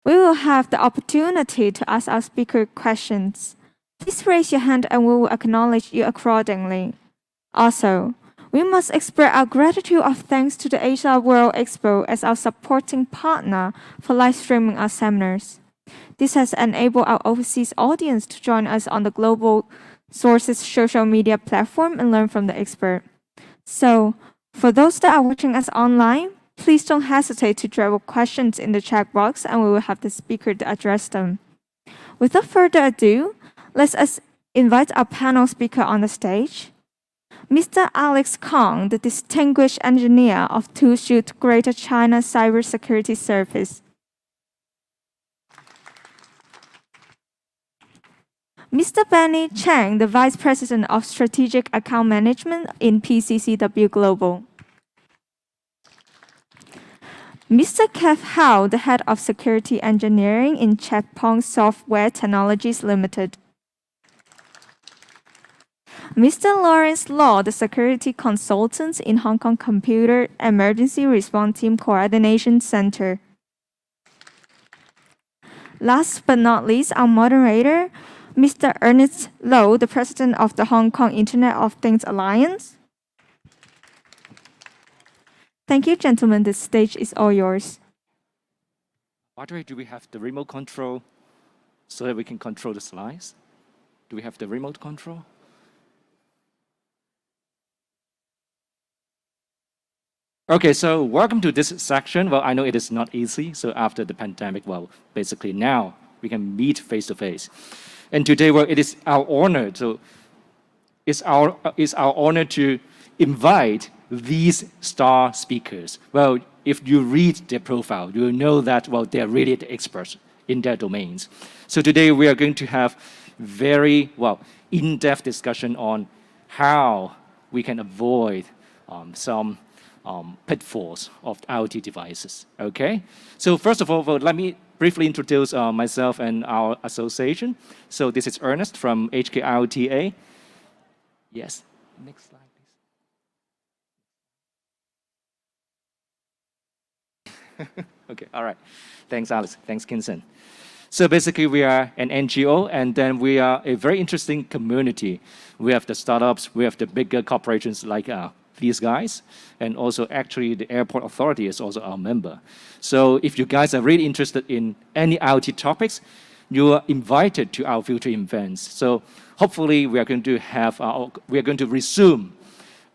We will have the opportunity to ask our speaker questions. Please raise your hand and we will acknowledge you accordingly. Also, we must express our gratitude of thanks to the Asia World Expo as our supporting partner for live streaming our seminars. This has enabled our overseas audience to join us on the Global Sources social media platform and learn from the expert. So, for those that are watching us online, please don't hesitate to drop questions in the chat box and we will have the speaker to address them. Without further ado, let us invite our panel speaker on the stage. Mr. Alex Kong, the distinguished engineer of TwoShoot Greater China Cybersecurity Service. Mr. Benny Chang, the Vice President of Strategic Account Management in PCCW Global. Mr. Kev Hao, the Head of Security Engineering in Chepong Software Technologies Limited. Mr. Lawrence Law, the Security Consultant in Hong Kong Computer Emergency Response Team Coordination Center. Last but not least, our moderator, Mr. Ernest Low, the President of the Hong Kong Internet of Things Alliance. Thank you, gentlemen. The stage is all yours. By the way, do we have the remote control so that we can control the slides? Do we have the remote control? Okay, so welcome to this section. Well, I know it is not easy. So after the pandemic, well, basically now we can meet face to face. And today, well, it is our honor. So it's our honor to invite these star speakers. Well, if you read their profile, you will know that, well, they're really the experts in their domains. So today we are going to have very, well, in-depth discussion on how we can avoid some pitfalls of IoT devices, okay? So first of all, well, let me briefly introduce myself and our association. So this is Ernest from HK IoTA. Yes, next slide, please. Okay, all right. Thanks, Alex. Thanks, Kinson. So basically, we are an NGO, and then we are a very interesting community. We have the startups, we have the bigger corporations like these guys, and also actually the airport authority is also our member. So if you guys are really interested in any IoT topics, you are invited to our future events. So hopefully we are going to resume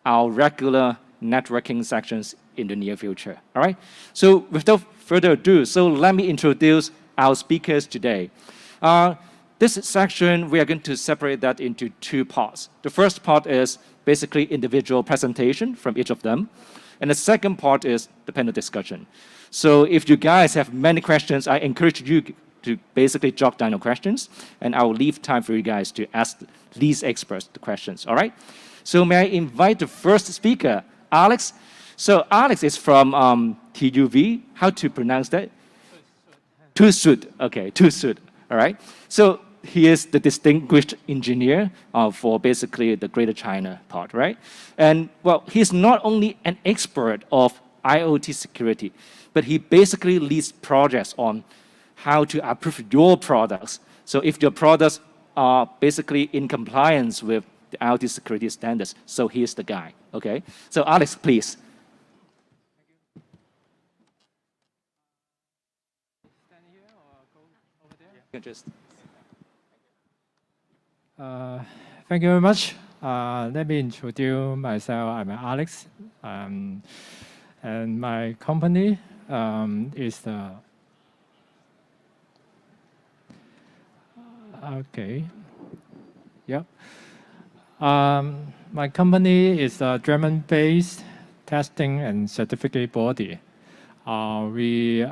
our regular networking sections in the near future. All right. So without further ado, so let me introduce our speakers today. This section, we are going to separate that into two parts. The first part is basically individual presentation from each of them. And the second part is the panel discussion. So if you guys have many questions, I encourage you to basically jot down your questions, and I will leave time for you guys to ask these experts the questions, all right? So may I invite the first speaker, Alex. So Alex is from TUV. How to pronounce that? TwoShoot. Okay, TwoShoot, all right? So he is the distinguished engineer for basically the Greater China part, right? And well, he's not only an expert of IoT security, but he basically leads projects on how to approve your products. So if your products are basically in compliance with the IoT security standards, so he is the guy, okay? So Alex, please. Stand here or go over there? You can just... Thank you very much. Let me introduce myself. I'm Alex, and my company is the... Okay. Yep. My company is a German-based testing and certificate body. We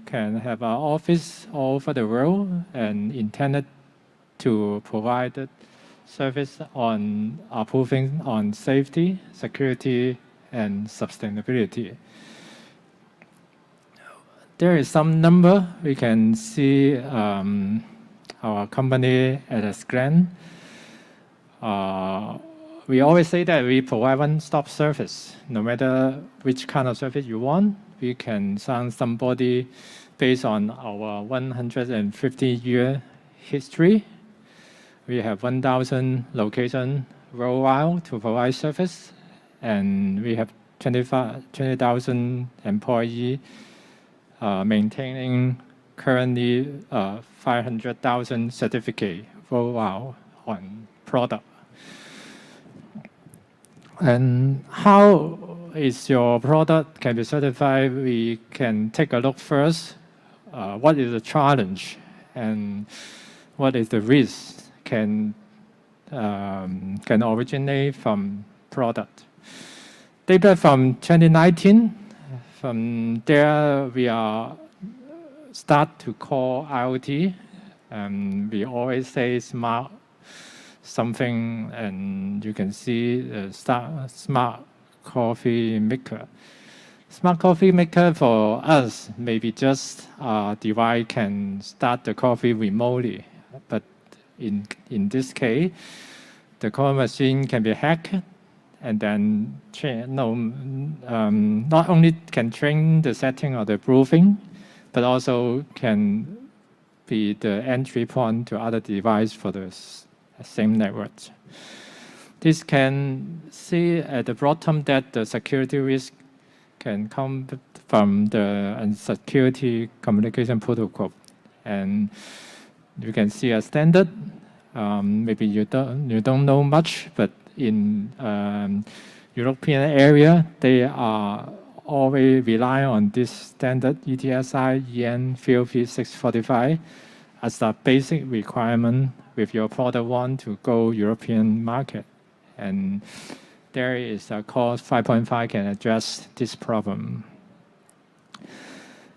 can have an office all over the world and intended to provide service on approving on safety, security, and sustainability. There is some number we can see our company at a glance. we always say that we provide one-stop service. No matter which kind of service you want, we can send somebody based on our 150-year history. We have 1,000 locations worldwide to provide service, and we have 20,000 employees maintaining currently 500,000 certificates worldwide on product. And how is your product can be certified? We can take a look first. What is the challenge and what is the risk can originate from product. Data from 2019. From there, we are start to call IoT. We always say smart something, and you can see the smart coffee maker. Smart coffee maker for us maybe just a device can start the coffee remotely, but in this case, the coffee machine can be hacked, and then not only can train the setting of the brewing, but also can be the entry point to other devices for the same network. This can see at the bottom that the security risk can come from the security communication protocol, and you can see a standard. Maybe you don't know much, but in European area, they are always rely on this standard ETSI EN FILP 645 as a basic requirement with your product want to go European market. And there is a course 5.5 can address this problem.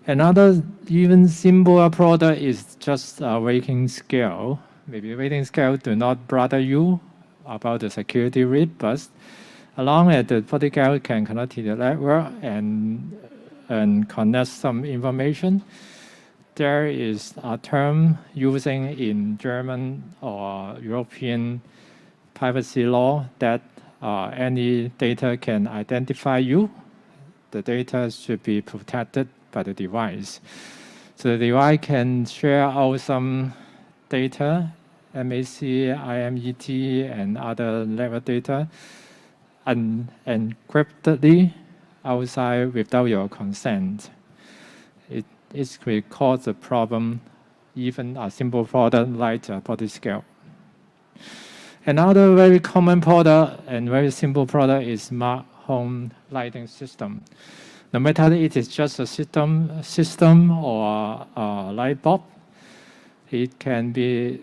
Another even simpler product is just a rating scale. Maybe rating scale do not bother you about the security risk, but along with the protocol can connect to the network and connect some information. There is a term using in German or European privacy law that any data can identify you. The data should be protected by the device. So the device can share out some data, MAC, IMET, and other level data, encryptedly outside without your consent. It will cause a problem, even a simple product like a body scale. Another very common product and very simple product is smart home lighting system. No matter it is just a system or a light bulb, it can be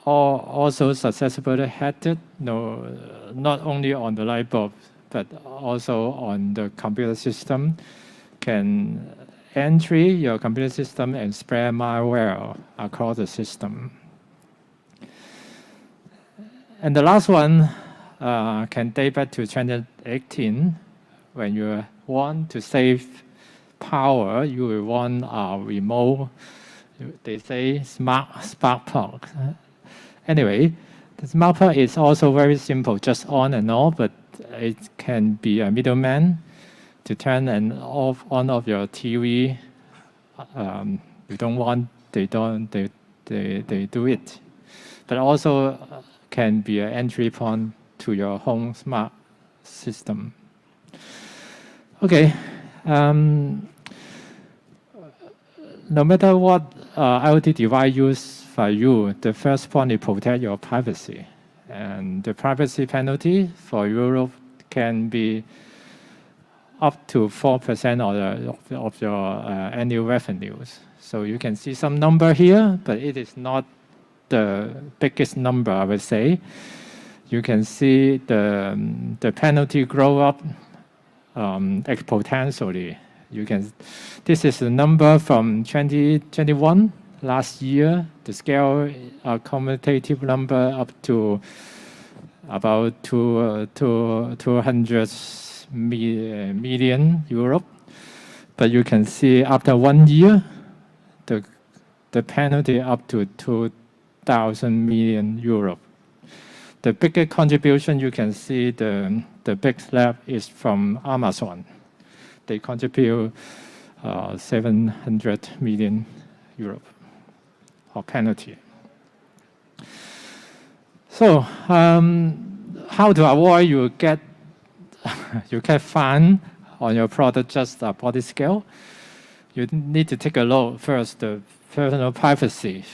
also successfully hacked, not only on the light bulb, but also on the computer system, can enter your computer system and spread malware across the system. And the last one can date back to 2018. When you want to save power, you will want a remote, they say smart spark plug. Anyway, the smart plug is also very simple, just on and off, but it can be a middleman to turn and off on of your TV. You don't want, they do it. But also can be an entry point to your home smart system. Okay. No matter what IoT device use for you, the first point is protect your privacy. And the privacy penalty for Europe can be up to 4% of your annual revenues. So you can see some number here, but it is not the biggest number, I would say. You can see the penalty grow up exponentially. This is the number from 2021, last year. The scale cumulative number up to about 200 million euro. But you can see after 1 year, the penalty up to 2,000 million euro. The bigger contribution you can see the big slab is from Amazon. They contribute 700 million euro or penalty. So how to avoid you get fine on your product just a body scale? You need to take a look first the personal privacy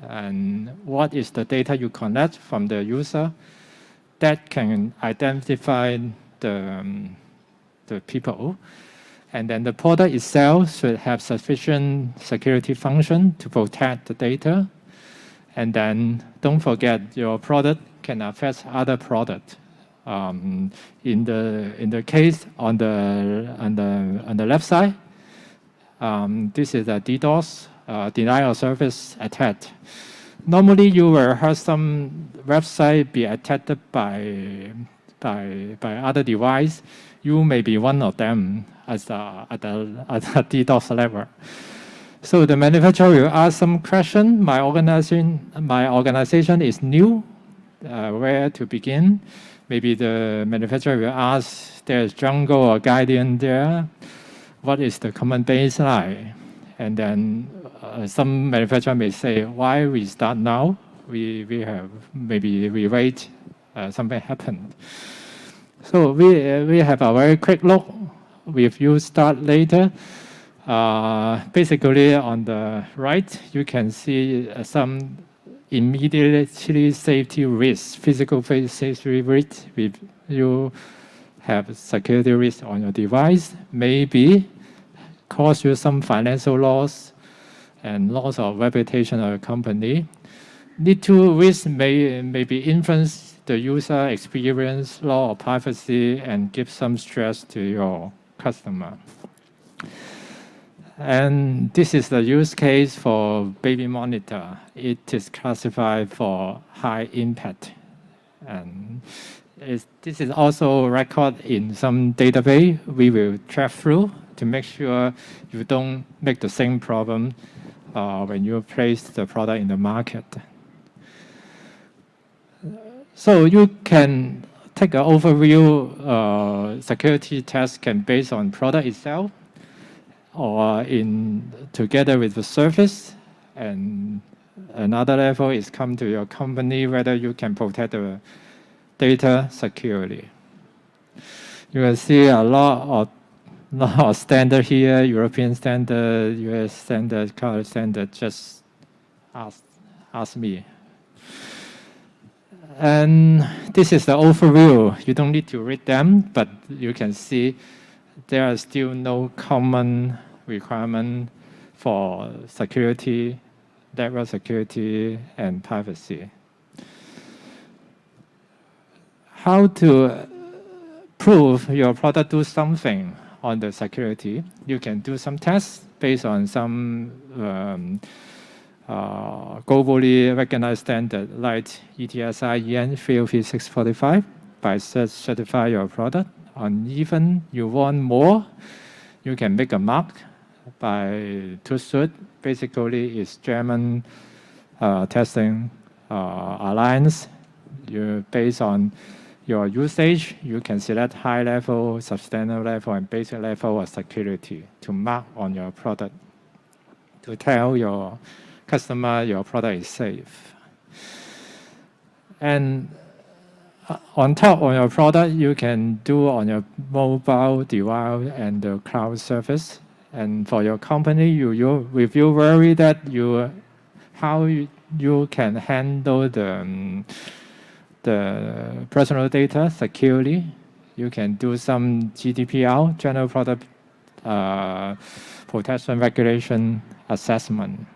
and what is the data you collect from the user that can identify the people. And then the product itself should have sufficient security function to protect the data. And then don't forget your product can affect other products. In the case on the left side, this is a DDoS, denial of service attack. Normally, you will have some website be attacked by other device. You may be one of them at the DDoS level. So the manufacturer will ask some question. My organization is new. Where to begin? Maybe the manufacturer will ask, there's Django or Guardian there. What is the common baseline? And then some manufacturer may say, why we start now? We wait, something happened. So we have a very quick look. If you start later, basically on the right, you can see some immediately safety risks, physical safety risks. If you have security risk on your device, maybe cause you some financial loss and loss of reputation of a company. Little risk may be influence the user experience, law of privacy, and give some stress to your customer. And this is the use case for baby monitor. It is classified for high impact. And this is also recorded in some database we will track through to make sure you don't make the same problem when you place the product in the market. So you can take an overview. Security test can based on product itself or together with the service. And another level is come to your company, whether you can protect the data securely. You can see a lot of standard here, European standard, US standard, color standard, just ask me. And this is the overview. You don't need to read them, but you can see there are still no common requirement for security, network security, and privacy. How to prove your product do something on the security? You can do some tests based on some globally recognized standard like ETSI EN 30645 by certify your product. And even you want more, you can make a mark by TÜV. Basically, it's German testing alliance. Based on your usage, you can select high level, substandard level, and basic level of security to mark on your product to tell your customer your product is safe. And on top of your product, you can do on your mobile device and the cloud service. And for your company, if you worry that how you can handle the personal data securely, you can do some GDPR, General Product Protection Regulation assessment.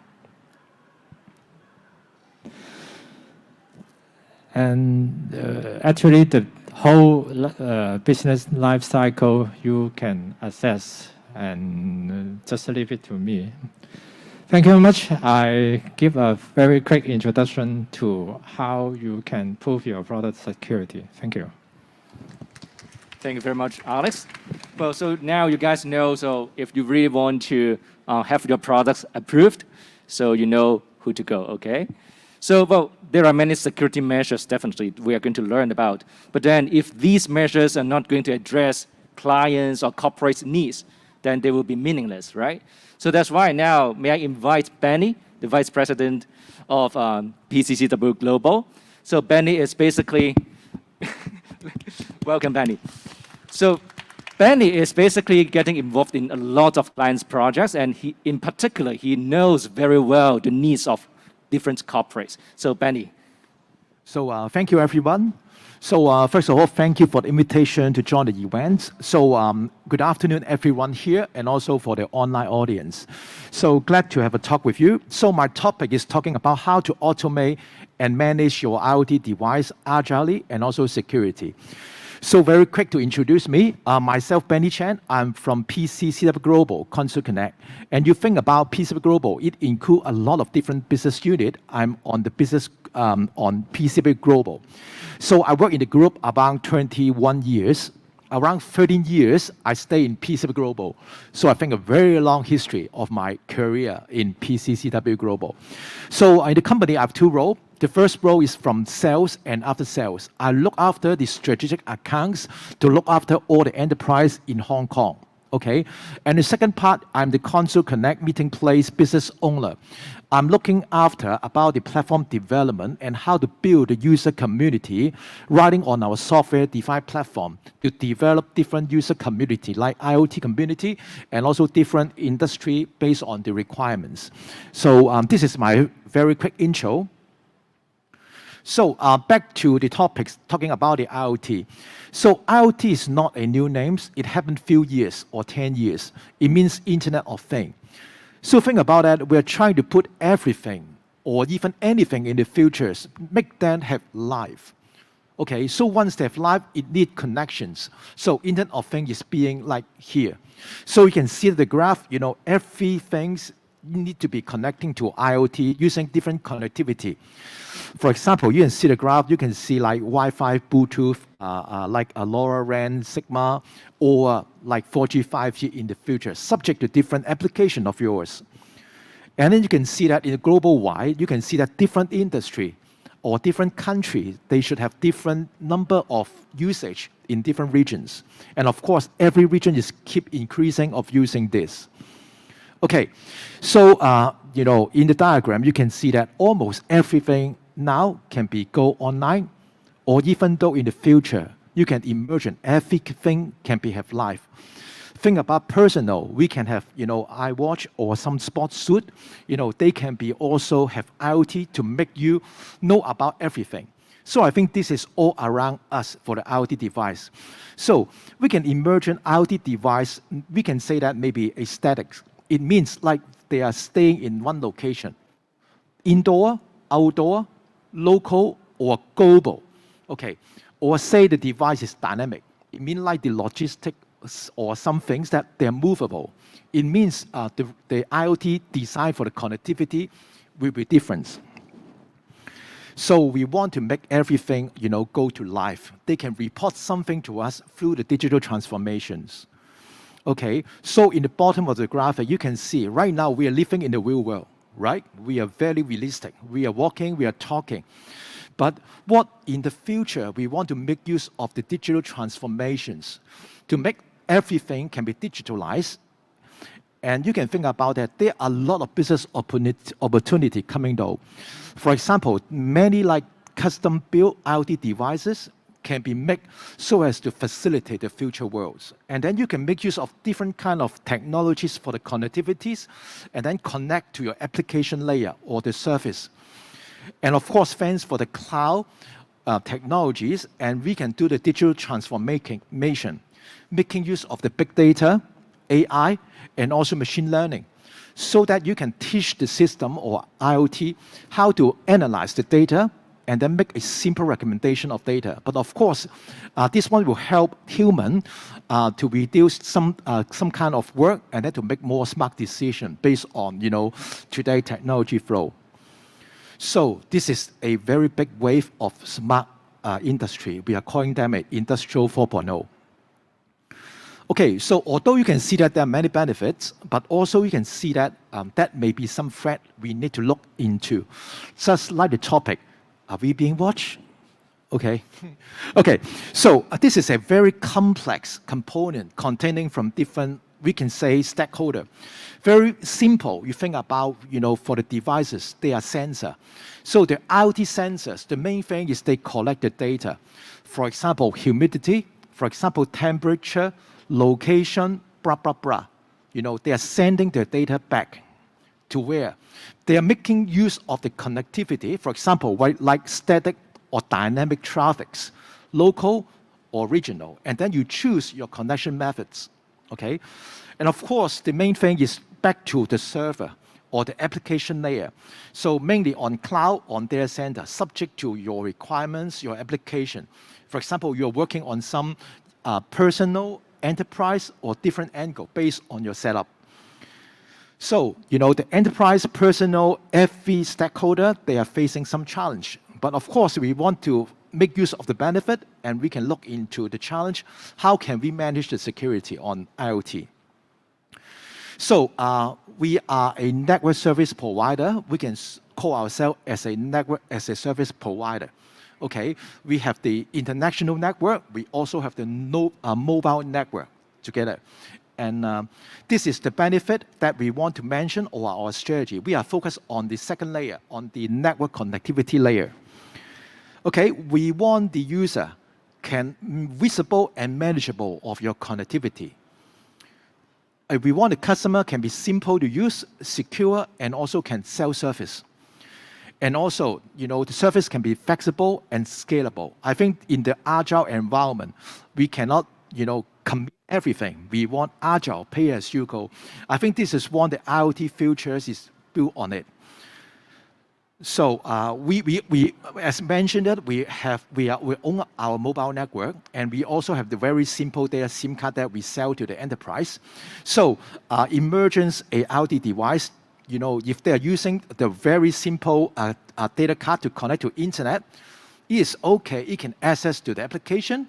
And actually, the whole business life cycle you can assess, and just leave it to me. Thank you very much. I give a very quick introduction to how you can prove your product security. Thank you. Thank you very much, Alex. Well, so now you guys know, so if you really want to have your products approved, so you know who to go, okay? So, well, there are many security measures definitely we are going to learn about. But then if these measures are not going to address clients or corporate needs, then they will be meaningless, right? So that's why now, may I invite Benny, the Vice President of PCCW Global. So Benny is basically, welcome Benny. So Benny is basically getting involved in a lot of clients' projects, and he, in particular, he knows very well the needs of different corporates. So Benny. So thank you, everyone. So first of all, thank you for the invitation to join the event. So good afternoon, everyone here, and also for the online audience. So glad to have a talk with you. So my topic is talking about how to automate and manage your IoT device agilely and also security. So very quick to introduce me, myself, Benny Chan. I'm from PCCW Global, Console Connect. And you think about PCCW Global, it includes a lot of different business units. I'm on the business on PCCW Global. So I work in the group about 21 years. Around 13 years, I stay in PCCW Global. So I think a very long history of my career in PCCW Global. So in the company, I have two roles. The first role is from sales and after sales. I look after the strategic accounts to look after all the enterprise in Hong Kong. Okay, and the second part, I'm the Console Connect meeting place business owner. I'm looking after about the platform development and how to build the user community riding on our software-defined platform to develop different user community like IoT community and also different industry based on the requirements. So this is my very quick intro. So back to the topics, talking about the IoT. So IoT is not a new name. It happened few years or 10 years. It means Internet of Things. So think about that. We're trying to put everything or even anything in the futures, make them have life. Okay, so once they have life, it needs connections. So Internet of Things is being like here. So you can see the graph, everything need to be connecting to IoT using different connectivity. For example, you can see the graph, you can see like Wi-Fi, Bluetooth, like a LoRaWAN, Sigma, or like 4G, 5G in the future, subject to different application of yours. And then you can see that in the global wide, you can see that different industry or different countries, they should have different number of usage in different regions. And of course, every region is keep increasing of using this. Okay, so in the diagram, you can see that almost everything now can be go online, or even though in the future, you can imagine everything can be have life. Think about personal, we can have, iWatch or some sports suit, they can be also have IoT to make you know about everything. So I think this is all around us for the IoT device. So we can imagine IoT device, we can say that maybe a static. It means like they are staying in one location, indoor, outdoor, local, or global. Okay, or say the device is dynamic. It means like the logistics or some things that they're movable. It means the IoT design for the connectivity will be different. So we want to make everything, go to life. They can report something to us through the digital transformations. Okay, so in the bottom of the graphic, you can see right now we are living in the real world, right? We are very realistic. We are walking, we are talking. But what in the future, we want to make use of the digital transformations to make everything can be digitalized. And you can think about that. There are a lot of business opportunity coming though. For example, many like custom-built IoT devices can be made so as to facilitate the future worlds. And then you can make use of different kind of technologies for the connectivities and then connect to your application layer or the service. And of course, thanks for the cloud technologies, and we can do the digital transformation, making use of the big data, AI, and also machine learning, so that you can teach the system or IoT how to analyze the data and then make a simple recommendation of data. But of course, this one will help human to reduce some kind of work and then to make more smart decision based on today's technology flow. So this is a very big wave of smart industry. We are calling them an Industrial 4.0. Okay, so although you can see that there are many benefits, but also you can see that that may be some threat we need to look into. Just like the topic, are we being watched? Okay. Okay, so this is a very complex component containing from different, we can say, stakeholder. Very simple, you think about, for the devices, they are sensor. So the IoT sensors, the main thing is they collect the data. For example, humidity, for example, temperature, location, blah, blah, blah. They are sending their data back to where? They are making use of the connectivity, for example, like static or dynamic traffics, local or regional, and then you choose your connection methods, okay? And of course, the main thing is back to the server or the application layer. So mainly on cloud, on data center, subject to your requirements, your application. For example, you're working on some personal, enterprise, or different angle based on your setup. So, the enterprise, personal, every stakeholder, they are facing some challenge. But of course, we want to make use of the benefit, and we can look into the challenge. How can we manage the security on IoT? So we are a network service provider. We can call ourselves as a network as a service provider. Okay, we have the international network. We also have the mobile network together. And this is the benefit that we want to mention or our strategy. We are focused on the second layer, on the network connectivity layer. Okay, we want the user can visible and manageable of your connectivity. We want the customer can be simple to use, secure, and also can self-service. And also, the service can be flexible and scalable. I think in the agile environment, we cannot, commit everything. We want agile, pay as you go. I think this is one of the IoT features is built on it. So we as mentioned, we own our mobile network, and we also have the very simple data SIM card that we sell to the enterprise. So emergence a IoT device, if they are using the very simple data card to connect to internet, it is okay. It can access to the application.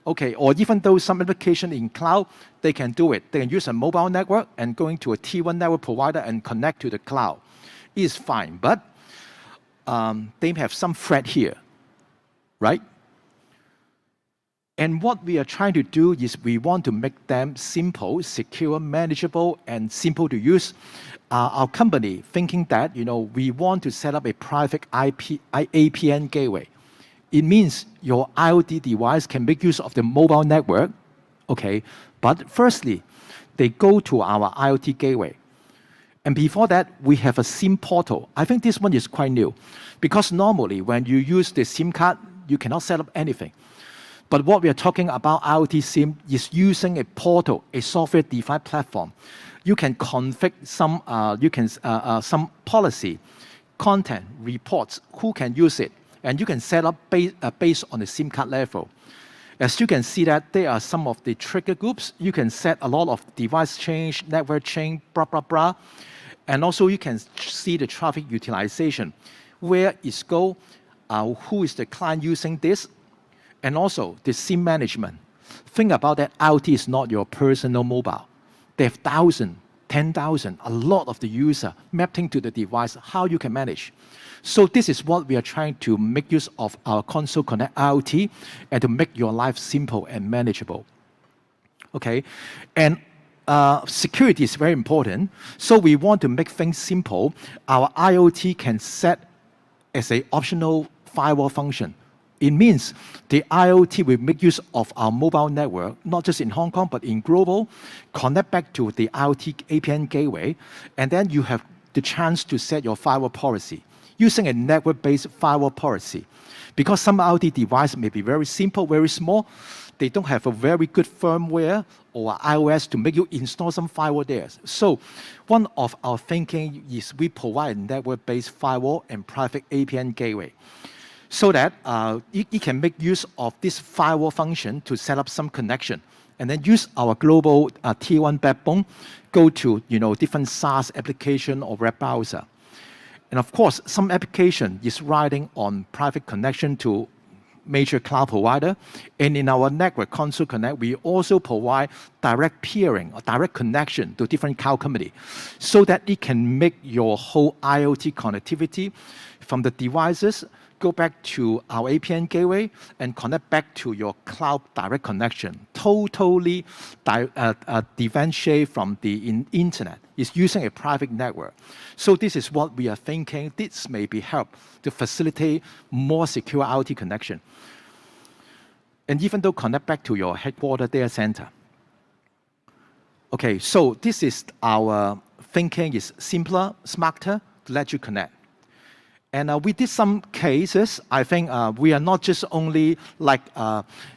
Okay, or even though some application in cloud, they can do it. They can use a mobile network and going to a T1 network provider and connect to the cloud. It is fine, but they have some threat here, right? And what we are trying to do is we want to make them simple, secure, manageable, and simple to use. Our company thinking that we want to set up a private APN gateway. It means your IoT device can make use of the mobile network, okay? But firstly, they go to our IoT gateway. And before that, we have a SIM portal. I think this one is quite new because normally when you use the SIM card, you cannot set up anything. But what we are talking about IoT SIM is using a portal, a software-defined platform. You can configure some policy, content, reports, who can use it, and you can set up based on the SIM card level. As you can see that there are some of the trigger groups. You can set a lot of device change, network change, blah, blah, blah. And also you can see the traffic utilization, where is go, who is the client using this, and also the SIM management. Think about that, IoT is not your personal mobile. They have 1,000, 10,000, a lot of the user mapping to the device, how you can manage. So this is what we are trying to make use of our Console Connect IoT and to make your life simple and manageable. Okay, and security is very important. So we want to make things simple. Our IoT can set as an optional firewall function. It means the IoT will make use of our mobile network, not just in Hong Kong, but in global, connect back to the IoT APN gateway, and then you have the chance to set your firewall policy using a network-based firewall policy. Because some IoT devices may be very simple, very small, they don't have a very good firmware or iOS to make you install some firewall there. So one of our thinking is we provide a network-based firewall and private APN gateway so that it can make use of this firewall function to set up some connection and then use our global T1 backbone, go to different SaaS application or web browser. And of course, some application is riding on private connection to major cloud provider. And in our network console connect, we also provide direct peering or direct connection to different cloud company so that it can make your whole IoT connectivity from the devices go back to our APN gateway and connect back to your cloud direct connection. Totally differentiate from the internet. It's using a private network. So this is what we are thinking. This may be help to facilitate more secure IoT connection. And even though connect back to your headquarter data center. Okay, so this is our thinking is simpler, smarter to let you connect. And we did some cases. I think we are not just only like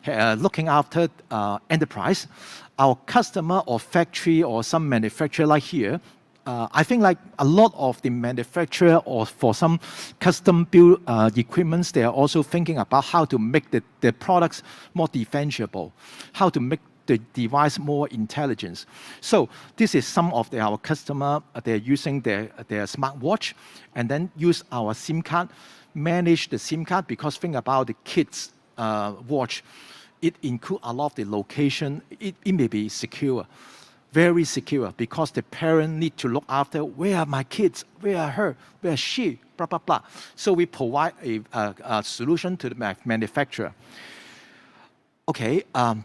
looking after enterprise. Our customer or factory or some manufacturer like here, I think like a lot of the manufacturer or for some custom built equipments, they are also thinking about how to make the products more defensible, how to make the device more intelligence. So this is some of our customer, they're using their smartwatch and then use our SIM card, manage the SIM card because think about the kids' watch. It includes a lot of the location. It may be secure, very secure because the parent need to look after where are my kids, where are her, where is she, blah, blah, blah. So we provide a solution to the manufacturer. Okay,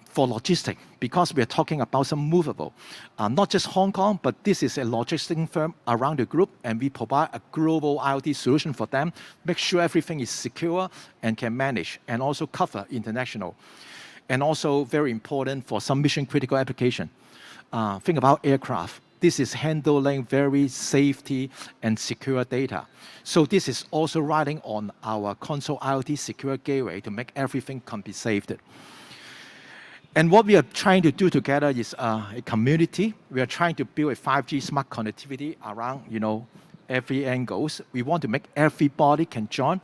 for logistics, because we are talking about some movable, not just Hong Kong, but this is a logistics firm around the group, and we provide a global IoT solution for them, make sure everything is secure and can manage, and also cover international. And also very important for some mission critical application. Think about aircraft. This is handling very safety and secure data. So this is also riding on our console IoT secure gateway to make everything can be saved. And what we are trying to do together is a community. We are trying to build a 5G smart connectivity around, every angles. We want to make everybody can join.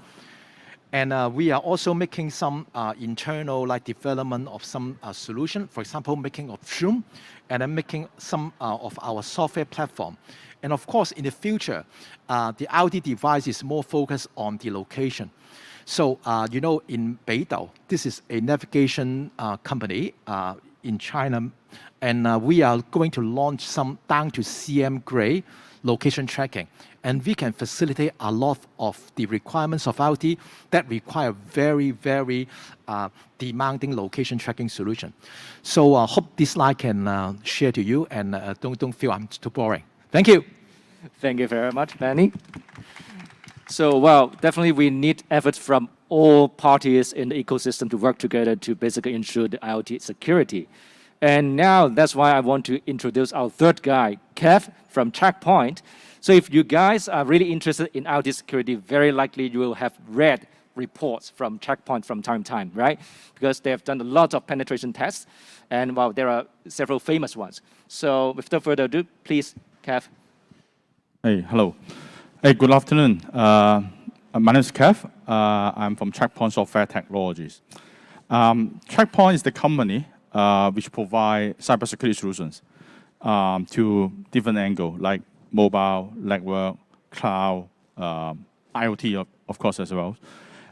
And we are also making some internal development of some solution. For example, making of Zoom, and then making some of our software platform. And of course, in the future, the IoT device is more focused on the location. So, in Beidou, this is a navigation company in China, and we are going to launch some down to CM grade location tracking. And we can facilitate a lot of the requirements of IoT that require very, very demanding location tracking solution. So I hope this slide can share to you, and don't feel I'm too boring. Thank you. Thank you very much, Benny. So, well, definitely we need efforts from all parties in the ecosystem to work together to basically ensure the IoT security. And now that's why I want to introduce our third guy, Kev from Checkpoint. So if you guys are really interested in IoT security, very likely you will have read reports from Checkpoint from time to time, right? Because they have done a lot of penetration tests, and well, there are several famous ones. So without further ado, please, Kev. Hey, hello. Hey, good afternoon. My name is Kev. I'm from Checkpoint Software Technologies. Checkpoint is the company which provide cybersecurity solutions to different angles, like mobile, network, cloud, IoT, of course, as well.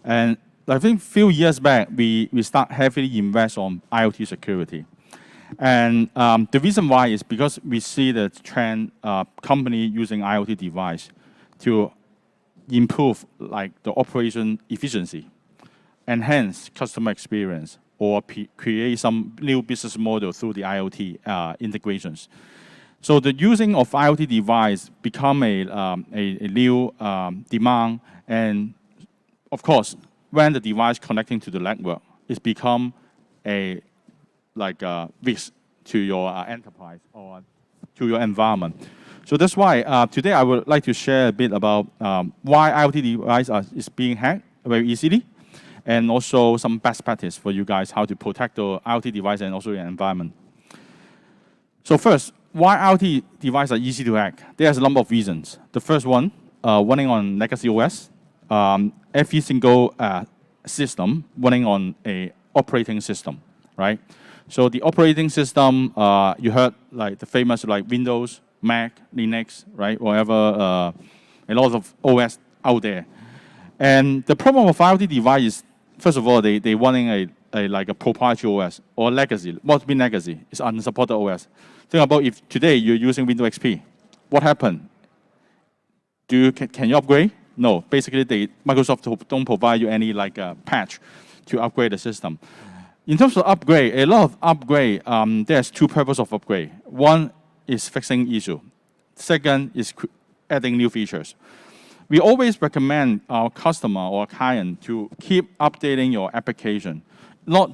And I think a few years back, we start heavily invest on IoT security. And the reason why is because we see the trend company using IoT device to improve the operation efficiency, enhance customer experience, or create some new business model through the IoT integrations. So the using of IoT device become a new demand, and of course, when the device connecting to the network, it's become a risk to your enterprise or to your environment. So that's why today I would like to share a bit about why IoT device is being hacked very easily, and also some best practice for you guys how to protect the IoT device and also your environment. So first, why IoT devices are easy to hack? There's a number of reasons. The first one, running on legacy OS, every single system running on a operating system, right? So the operating system, you heard the famous Windows, Mac, Linux, right? Whatever, a lot of OS out there. And the problem of IoT device is first of all, they running like a proprietary OS or legacy. What's been legacy? It's unsupported OS. Think about if today you're using Windows XP, what happened? Can you upgrade? No. Basically, Microsoft don't provide you any like patch to upgrade the system. In terms of upgrade, a lot of upgrade, there's two purposes of upgrade. One is fixing issue. Second is adding new features. We always recommend our customer or client to keep updating your application, not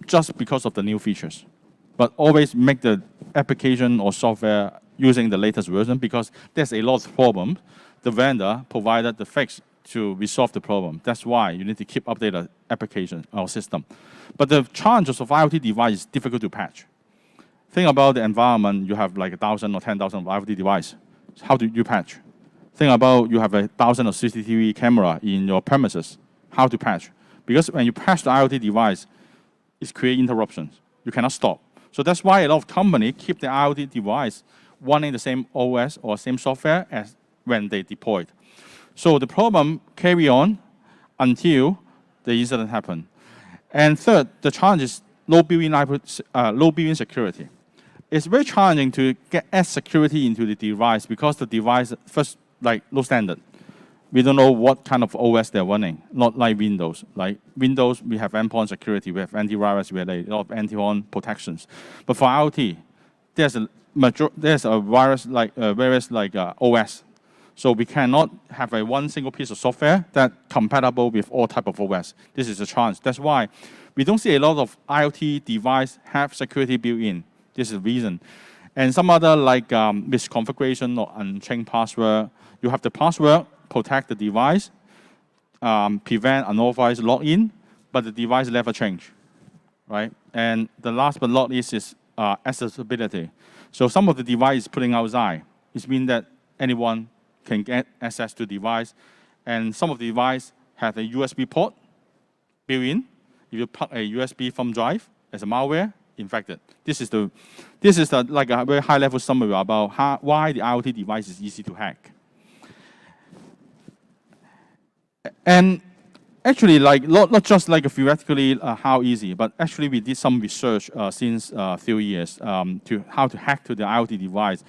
just because of the new features, but always make the application or software using the latest version because there's a lot of problems. The vendor provided the fix to resolve the problem. That's why you need to keep updating the application or system. But the challenges of IoT device is difficult to patch. Think about the environment. You have like 1,000 or 10,000 of IoT device. How do you patch? Think about you have 1,000 of CCTV camera in your premises. How to patch? Because when you patch the IoT device, it creates interruptions. You cannot stop. So that's why a lot of companies keep the IoT device running the same OS or same software as when they deployed. So the problem carry on until the incident happened. And third, the challenge is low built-in security. It's very challenging to add security into the device because the device, first, like low standard. We don't know what kind of OS they're running, not like Windows. Like Windows, we have endpoint security, we have antivirus, we have a lot of anti-on protections. But for IoT, there's a virus like various like OS. So we cannot have one single piece of software that compatible with all type of OS. This is a challenge. That's why we don't see a lot of IoT device have security built in. This is the reason. And some other like misconfiguration or unchained password. You have the password, protect the device, prevent unauthorized login, but the device never change, right? And the last but not least is accessibility. So some of the device is putting outside. It means that anyone can get access to the device. And some of the device have a USB port built in. If you plug a USB thumb drive as a malware, infected. This is the like a very high level summary about why the IoT device is easy to hack. And actually, like not just like theoretically how easy, but actually we did some research since a few years to how to hack to the IoT device.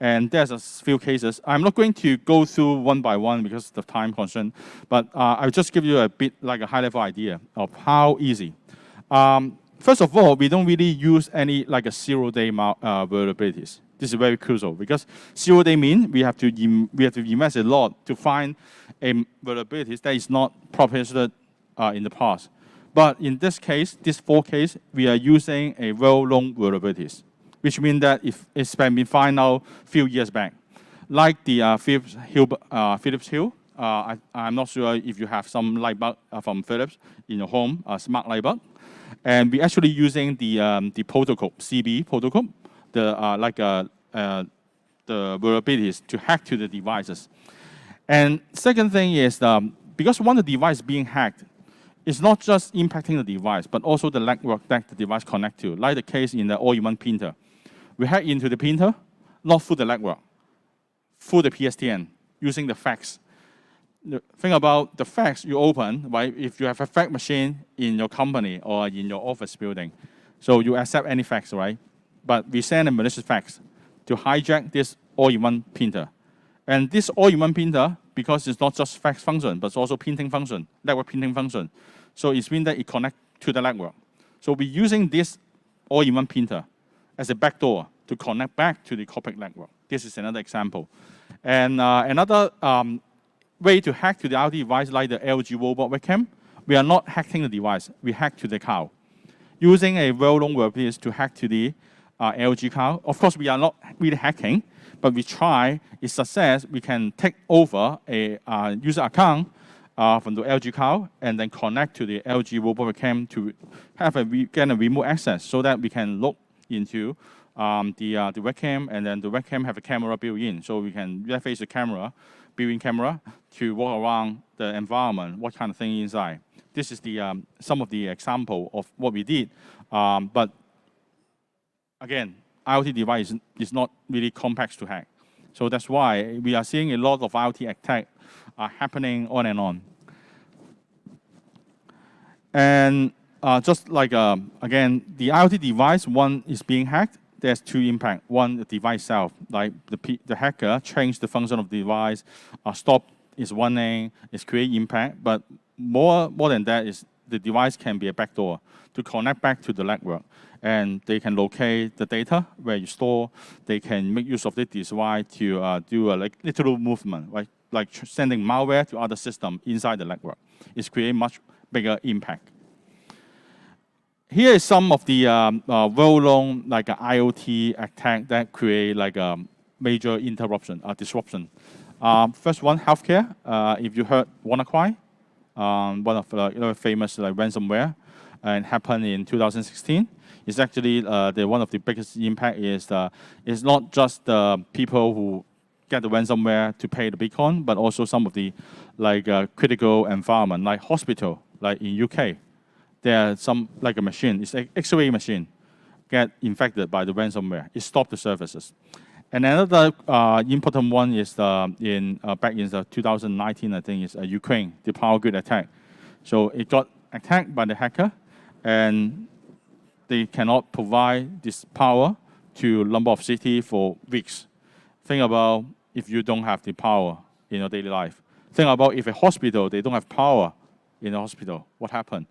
And there's a few cases. I'm not going to go through one by one because of the time constraint, but I'll just give you a bit like a high-level idea of how easy. First of all, we don't really use any like a zero-day vulnerabilities. This is very crucial because zero-day means we have to invest a lot to find a vulnerability that is not propagated in the past. But in this case, this 4 case, we are using a well-known vulnerabilities, which means that if it's been found out a few years back, like the Philips Hue. I'm not sure if you have some light bulb from Philips in your home, smart light bulb, and we actually using the protocol, CB protocol, the vulnerabilities to hack to the devices. And second thing is because when the device being hacked, it's not just impacting the device, but also the network that the device connect to, like the case in the all-in-one printer. We hack into the printer, not through the network, through the PSTN, using the fax. The thing about the fax you open, right? If you have a fax machine in your company or in your office building, so you accept any fax, right? But we send a malicious fax to hijack this all-in-one printer. And this all-in-one printer, because it's not just fax function, but it's also printing function, network printing function. So it means that it connects to the network. So we're using this all-in-one printer as a backdoor to connect back to the corporate network. This is another example. And another way to hack to the IoT device, like the LG robot webcam, we are not hacking the device. We hack to the cloud. Using a well-known vulnerability to hack to the LG cloud. Of course, we are not really hacking, but we try, if success, we can take over a user account from the LG cloud and then connect to the LG robot webcam to have get a remote access so that we can look into the webcam, and then the webcam have a camera built in, so we can face the camera, built-in camera, to walk around the environment, what kind of thing inside. This is the some of the example of what we did, but again, IoT device is not really complex to hack, so that's why we are seeing a lot of IoT attack happening on and on. And just like, again, the IoT device, one is being hacked, there's two impacts. One, the device itself, like the hacker changed the function of the device, stop is running, it's create impact, but more than that is the device can be a backdoor to connect back to the network. And they can locate the data where you store. They can make use of this device to do a literal movement, right? Like sending malware to other systems inside the network. It's create much bigger impact. Here is some of the well-known like IoT attack that create like a major interruption, disruption. First one, healthcare. If you heard WannaCry, one of the famous like ransomware, and happened in 2016. It's actually one of the biggest impact is it's not just the people who get the ransomware to pay the Bitcoin, but also some of the like critical environment, like hospital, like in UK. There's some like a machine, it's an X-ray machine, get infected by the ransomware. It stopped the services. And another important one is back in 2019, I think, is Ukraine, the power grid attack. So it got attacked by the hacker, and they cannot provide this power to a number of cities for weeks. Think about if you don't have the power in your daily life. Think about if a hospital, they don't have power in the hospital, what happened?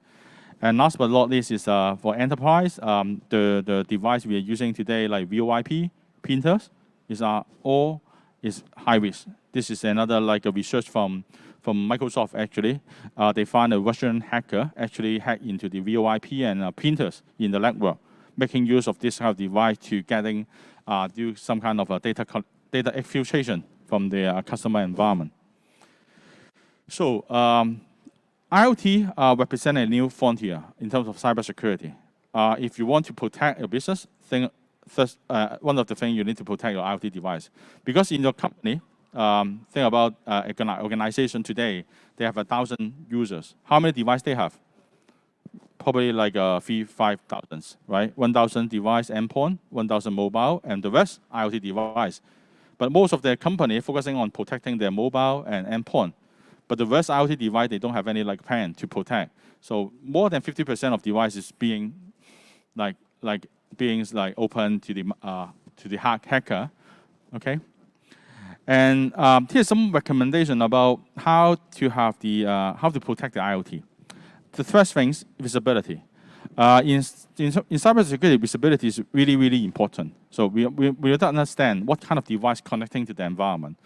And last but not least is for enterprise, the device we are using today, like VoIP printers, is all is high risk. This is another like a research from Microsoft actually. They found a Russian hacker actually hacked into the VoIP and printers in the network, making use of this kind of device to do some kind of data exfiltration from the customer environment. So IoT represents a new frontier in terms of cybersecurity. If you want to protect your business, one of the things you need to protect your IoT device. Because in your company, think about an organization today, they have 1,000 users. How many devices they have? Probably like 5,000, right? 1,000 device endpoint, 1,000 mobile, and the rest IoT device. But most of their company focusing on protecting their mobile and endpoint. But the rest IoT device, they don't have any like plan to protect. So more than 50% of devices being open to the hacker, okay? And here's some recommendation about how to protect the IoT. The first thing is visibility. In cybersecurity, visibility is really, really important. So we have to understand what kind of device connecting to the environment.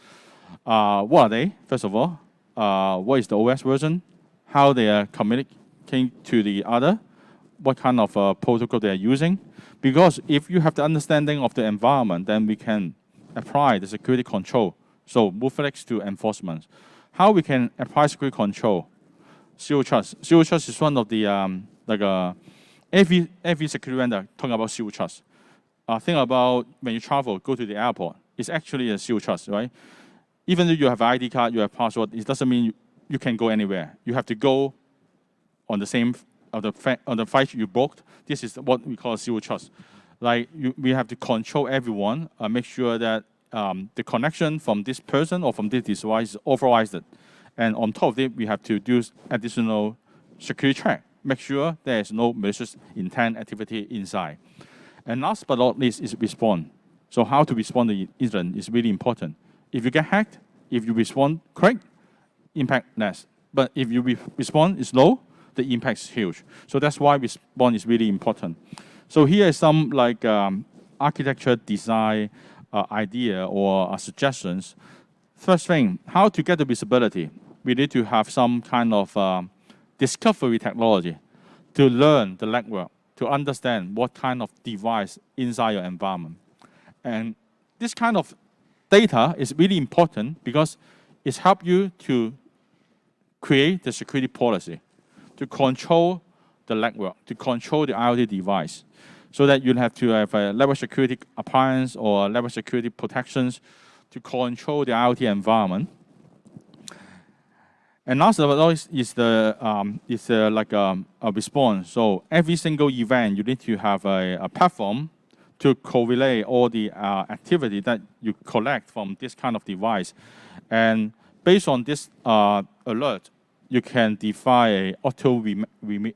What are they, first of all? What is the OS version? How they are communicating to the other? What kind of protocol they are using? Because if you have the understanding of the environment, then we can apply the security control. So move next to enforcement. How we can apply security control? Zero trust. Zero trust is one of the every security vendor talking about zero trust. Think about when you travel, go to the airport. It's actually a zero trust, right? Even though you have an ID card, you have password, it doesn't mean you can go anywhere. You have to go on the same on the flight you booked. This is what we call zero trust. Like we have to control everyone, make sure that the connection from this person or from this device is authorized. And on top of it, we have to do additional security check. Make sure there is no malicious intent activity inside. And last but not least is respond. So how to respond to incident is really important. If you get hacked, if you respond quick, impact less. But if you respond is low, the impact is huge. So that's why response is really important. So here is some like architecture design idea or suggestions. First thing, how to get the visibility. We need to have some kind of discovery technology to learn the network, to understand what kind of device inside your environment. And this kind of data is really important because it helps you to create the security policy, to control the network, to control the IoT device, so that you have to have a level security appliance or level security protections to control the IoT environment. And last but not least is a response. So every single event, you need to have a platform to correlate all the activity that you collect from this kind of device. And based on this alert, you can define a auto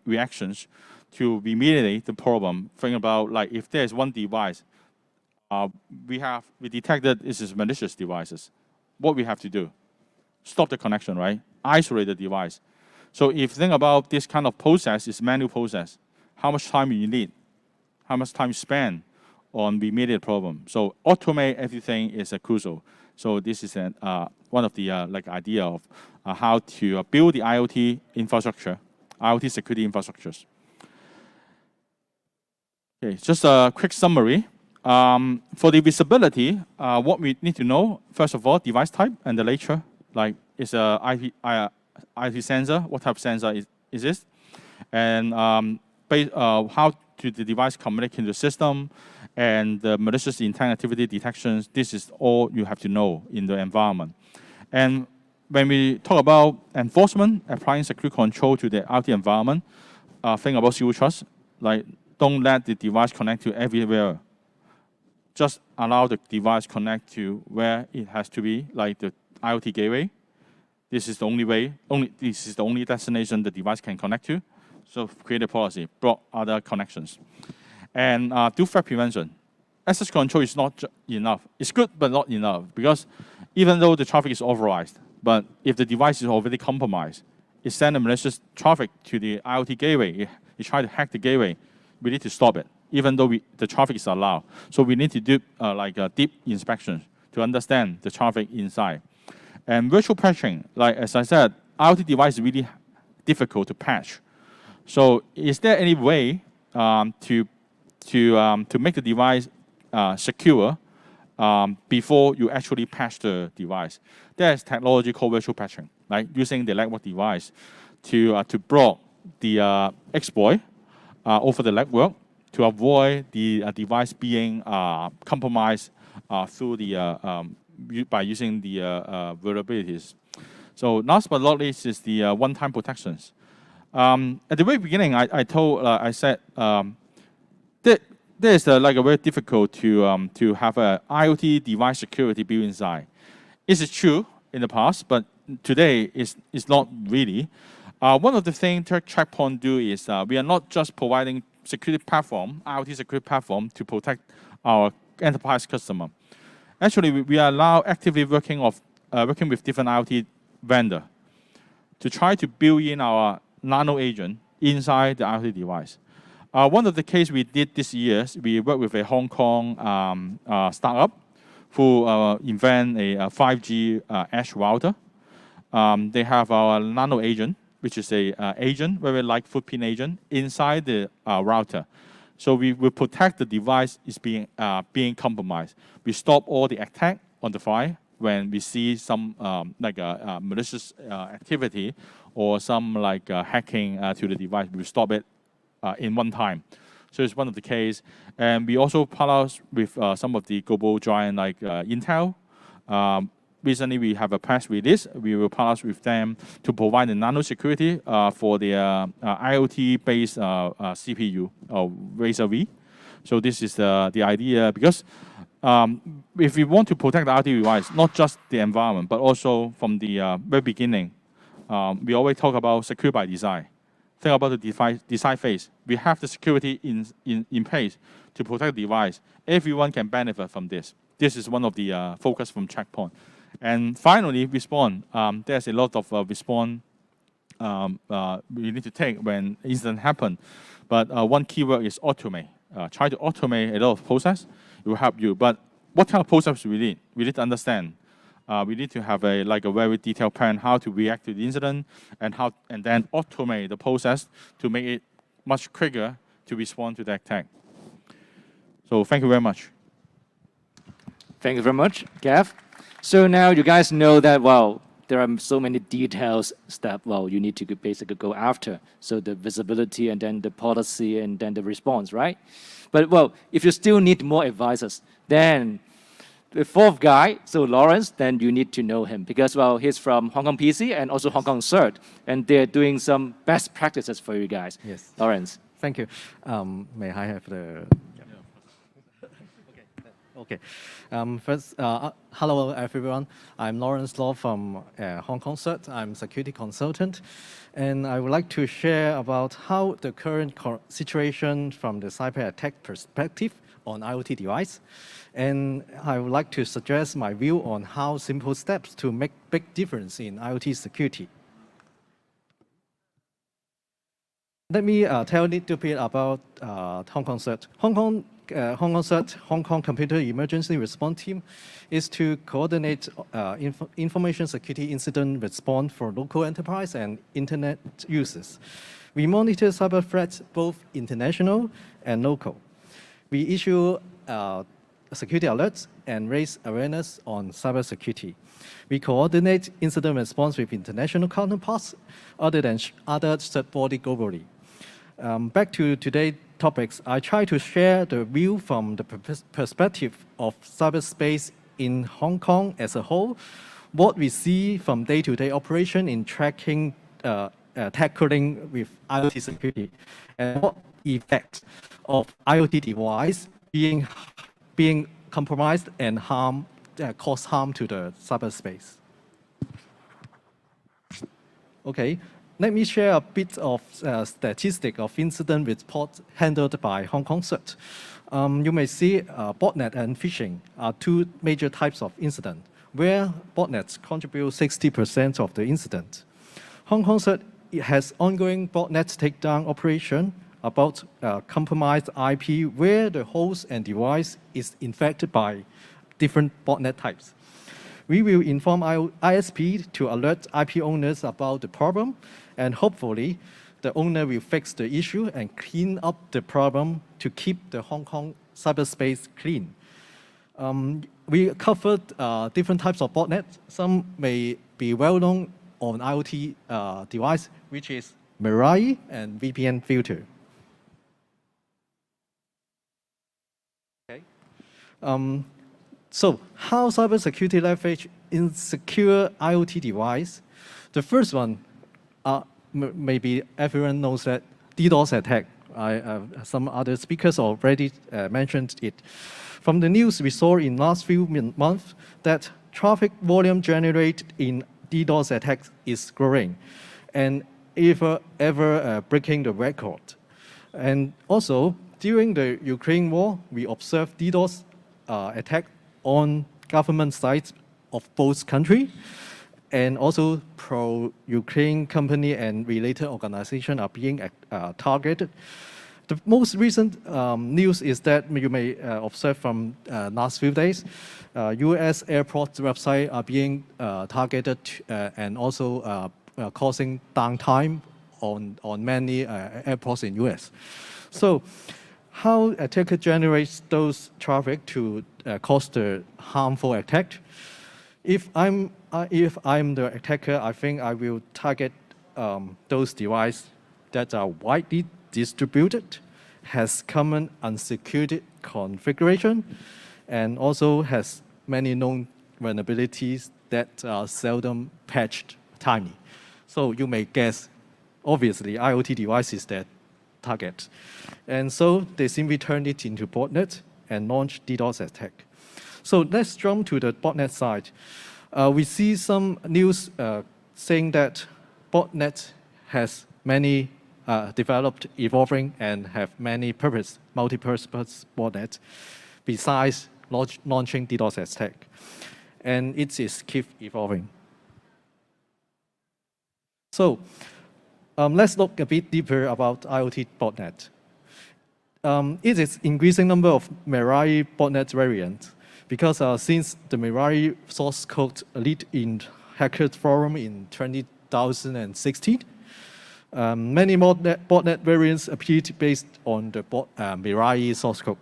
reactions to remediate the problem. Think about like if there's one device, we detected this is malicious devices. What we have to do? Stop the connection, right? Isolate the device. So if you think about this kind of process, it's manual process. How much time you need? How much time you spend on remediate problem? So automate everything is crucial. So this is one of the like idea of how to build the IoT infrastructure, IoT security infrastructures. Okay, just a quick summary. For the visibility, what we need to know, first of all, device type and the nature, like is a IoT sensor, what type of sensor is this? And how to the device communicate to the system, and the malicious intent activity detections, this is all you have to know in the environment. And when we talk about enforcement, applying security control to the IoT environment, think about zero trust, like don't let the device connect to everywhere. Just allow the device connect to where it has to be, like the IoT gateway. This is the only way, this is the only destination the device can connect to. So create a policy, block other connections. And do threat prevention. Access control is not enough. It's good, but not enough, because even though the traffic is authorized, but if the device is already compromised, it sends a malicious traffic to the IoT gateway. It tries to hack the gateway. We need to stop it, even though the traffic is allowed. So we need to do like a deep inspection to understand the traffic inside. And virtual patching, like as I said, IoT device is really difficult to patch. So is there any way to make the device secure before you actually patch the device? There's technology called virtual patching, like using the network device to block the exploit over the network to avoid the device being compromised through the by using the vulnerabilities. So last but not least is the one-time protections. At the very beginning, I said there's like a very difficult to have a IoT device security built inside. It's true in the past, but today it's not really. One of the things Checkpoint do is we are not just providing security platform, IoT security platform to protect our enterprise customer. Actually, we are now actively working with different IoT vendor to try to build in our nano agent inside the IoT device. One of the cases we did this year, we worked with a Hong Kong startup who invent a 5G edge router. They have our nano agent, which is a agent, very like footprint agent, inside the router. So we will protect the device is being compromised. We stop all the attack on the fly when we see some like malicious activity or some like hacking to the device. We stop it in one time. So it's one of the case. And we also partner with some of the global giant like Intel. Recently, we have a press release. We will partner with them to provide the nano security for the IoT-based CPU or Razor V. So this is the idea, because if we want to protect the IoT device, not just the environment, but also from the very beginning, we always talk about secure by design. Think about the design phase. We have the security in place to protect the device. Everyone can benefit from this. This is one of the focus from Checkpoint. And finally, response. There's a lot of response we need to take when incident happen. But one keyword is automate. Try to automate a lot of process. It will help you. But what kind of process we need? We need to understand. We need to have a very detailed plan how to react to the incident and then automate the process to make it much quicker to respond to the attack. So thank you very much. Thank you very much, Gav. So now you guys know that, well, there are so many details that, well, you need to basically go after. So the visibility and then the policy and then the response, right? But, well, if you still need more advisors, then the fourth guy, so Lawrence, then you need to know him because, well, he's from Hong Kong PC and also Hong Kong CERT, and they're doing some best practices for you guys. Yes. Lawrence. Thank you. May I have the... Okay. First, hello everyone. I'm Lawrence Law from Hong Kong CERT. I'm security consultant, and I would like to share about how the current situation from the cyber attack perspective on IoT device, and I would like to suggest my view on how simple steps to make big difference in IoT security. Let me tell a little bit about Hong Kong CERT. Hong Kong CERT, Hong Kong Computer Emergency Response Team, is to coordinate information security incident response for local enterprise and internet users. We monitor cyber threats both international and local. We issue security alerts and raise awareness on cybersecurity. We coordinate incident response with international counterparts other than other third body globally. Back to today's topics, I try to share the view from the perspective of cyberspace in Hong Kong as a whole, what we see from day-to-day operation in tackling with IoT security, and what effects of IoT device being compromised and cause harm to the cyberspace. Okay. Let me share a bit of statistic of incident report handled by Hong Kong CERT. You may see botnet and phishing are two major types of incident, where botnets contribute 60% of the incident. Hong Kong CERT has ongoing botnet takedown operation about compromised IP where the host and device is infected by different botnet types. We will inform ISP to alert IP owners about the problem, and hopefully the owner will fix the issue and clean up the problem to keep the Hong Kong cyberspace clean. We covered different types of botnets. Some may be well known on IoT device, which is Mirai and VPN filter. Okay. So how cybersecurity leverage insecure IoT device? The first one, maybe everyone knows that DDoS attack. Some other speakers already mentioned it. From the news we saw in last few months that traffic volume generated in DDoS attacks is growing and ever breaking the record. And also, during the Ukraine war, we observed DDoS attack on government sites of both countries, and also pro-Ukraine company and related organizations are being targeted. The most recent news is that you may observe from last few days, US airports websites are being targeted and also causing downtime on many airports in US. So how attacker generates those traffic to cause the harmful attack? If I'm the attacker, I think I will target those devices that are widely distributed, has common unsecured configuration, and also has many known vulnerabilities that are seldom patched timely. So you may guess, obviously, IoT devices that target. And so they simply turned it into botnet and launched DDoS attack. So let's jump to the botnet side. We see some news saying that botnet has many developed, evolving, and have many multi-purpose botnet besides launching DDoS attack. And it is keep evolving. So let's look a bit deeper about IoT botnet. It is increasing number of Mirai botnet variants because since the Mirai source code leaked in Hacker Forum in 2016, many more botnet variants appeared based on the Mirai source code.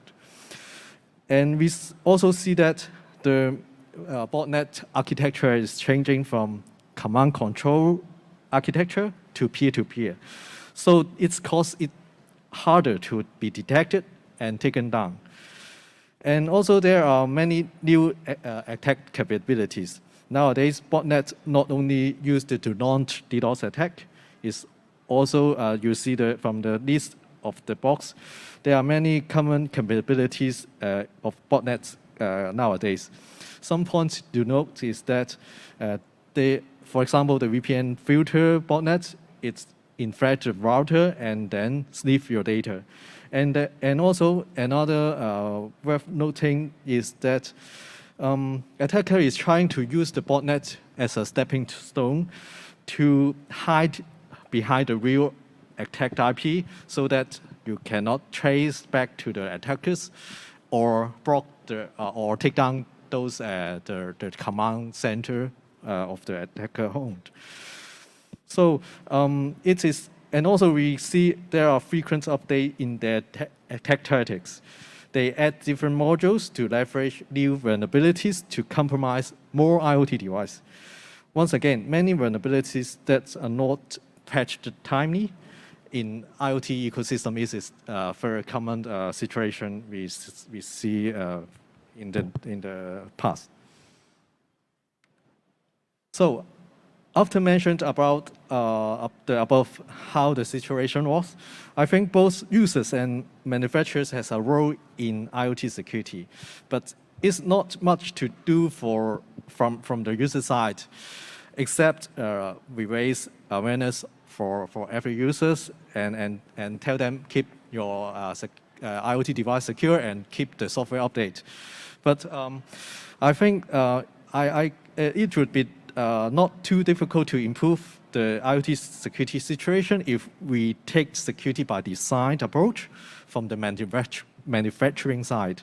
And we also see that the botnet architecture is changing from command control architecture to peer-to-peer. So it's caused it harder to be detected and taken down. And also there are many new attack capabilities. Nowadays, botnet not only used to launch DDoS attack, it's also, you see from the list of the box, there are many common capabilities of botnets nowadays. Some points to note is that for example, the VPN filter botnet, it's infect the router and then sniff your data. And also another worth noting is that attacker is trying to use the botnet as a stepping stone to hide behind the real attacked IP so that you cannot trace back to the attackers or block or take down those the command center of the attacker owned. So it is, and also we see there are frequent updates in their attack tactics. They add different modules to leverage new vulnerabilities to compromise more IoT devices. Once again, many vulnerabilities that are not patched timely in IoT ecosystem is a very common situation we see in the past. So, after mentioned about the above how the situation was, I think both users and manufacturers has a role in IoT security, but it's not much to do from the user side, except we raise awareness for every users and tell them keep your IoT device secure and keep the software update. But I think it would be not too difficult to improve the IoT security situation if we take security by design approach from the manufacturing side.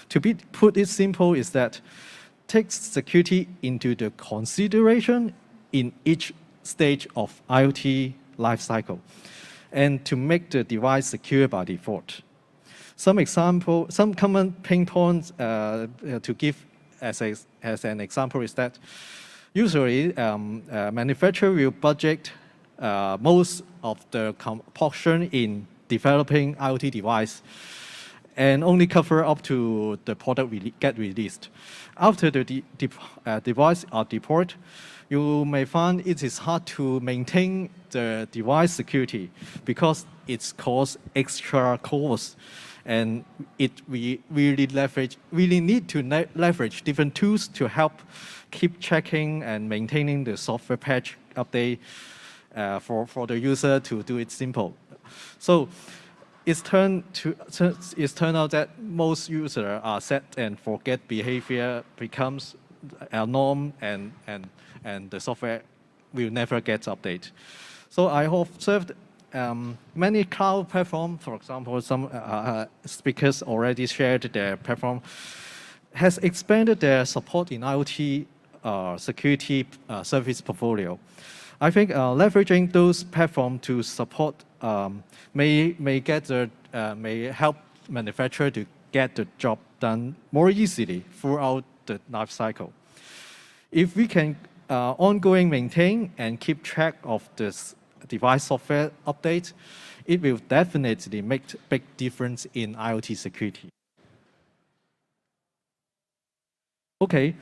To put it simple is that take security into the consideration in each stage of IoT lifecycle and to make the device secure by default. Some common pain points to give as an example is that usually, manufacturer will budget most of the portion in developing IoT device and only cover up to the product get released. After the device are deployed, you may find it is hard to maintain the device security because it's costs extra costs. And we really need to leverage different tools to help keep checking and maintaining the software patch update for the user to do it simple. So it's turned out that most users are set and forget behavior becomes a norm and the software will never get updated. So I have observed many cloud platforms, for example, some speakers already shared their platform, has expanded their support in IoT security service portfolio. I think leveraging those platforms to support may help manufacturer to get the job done more easily throughout the life cycle. If we can ongoing maintain and keep track of this device software update, it will definitely make big difference in IoT security. Okay,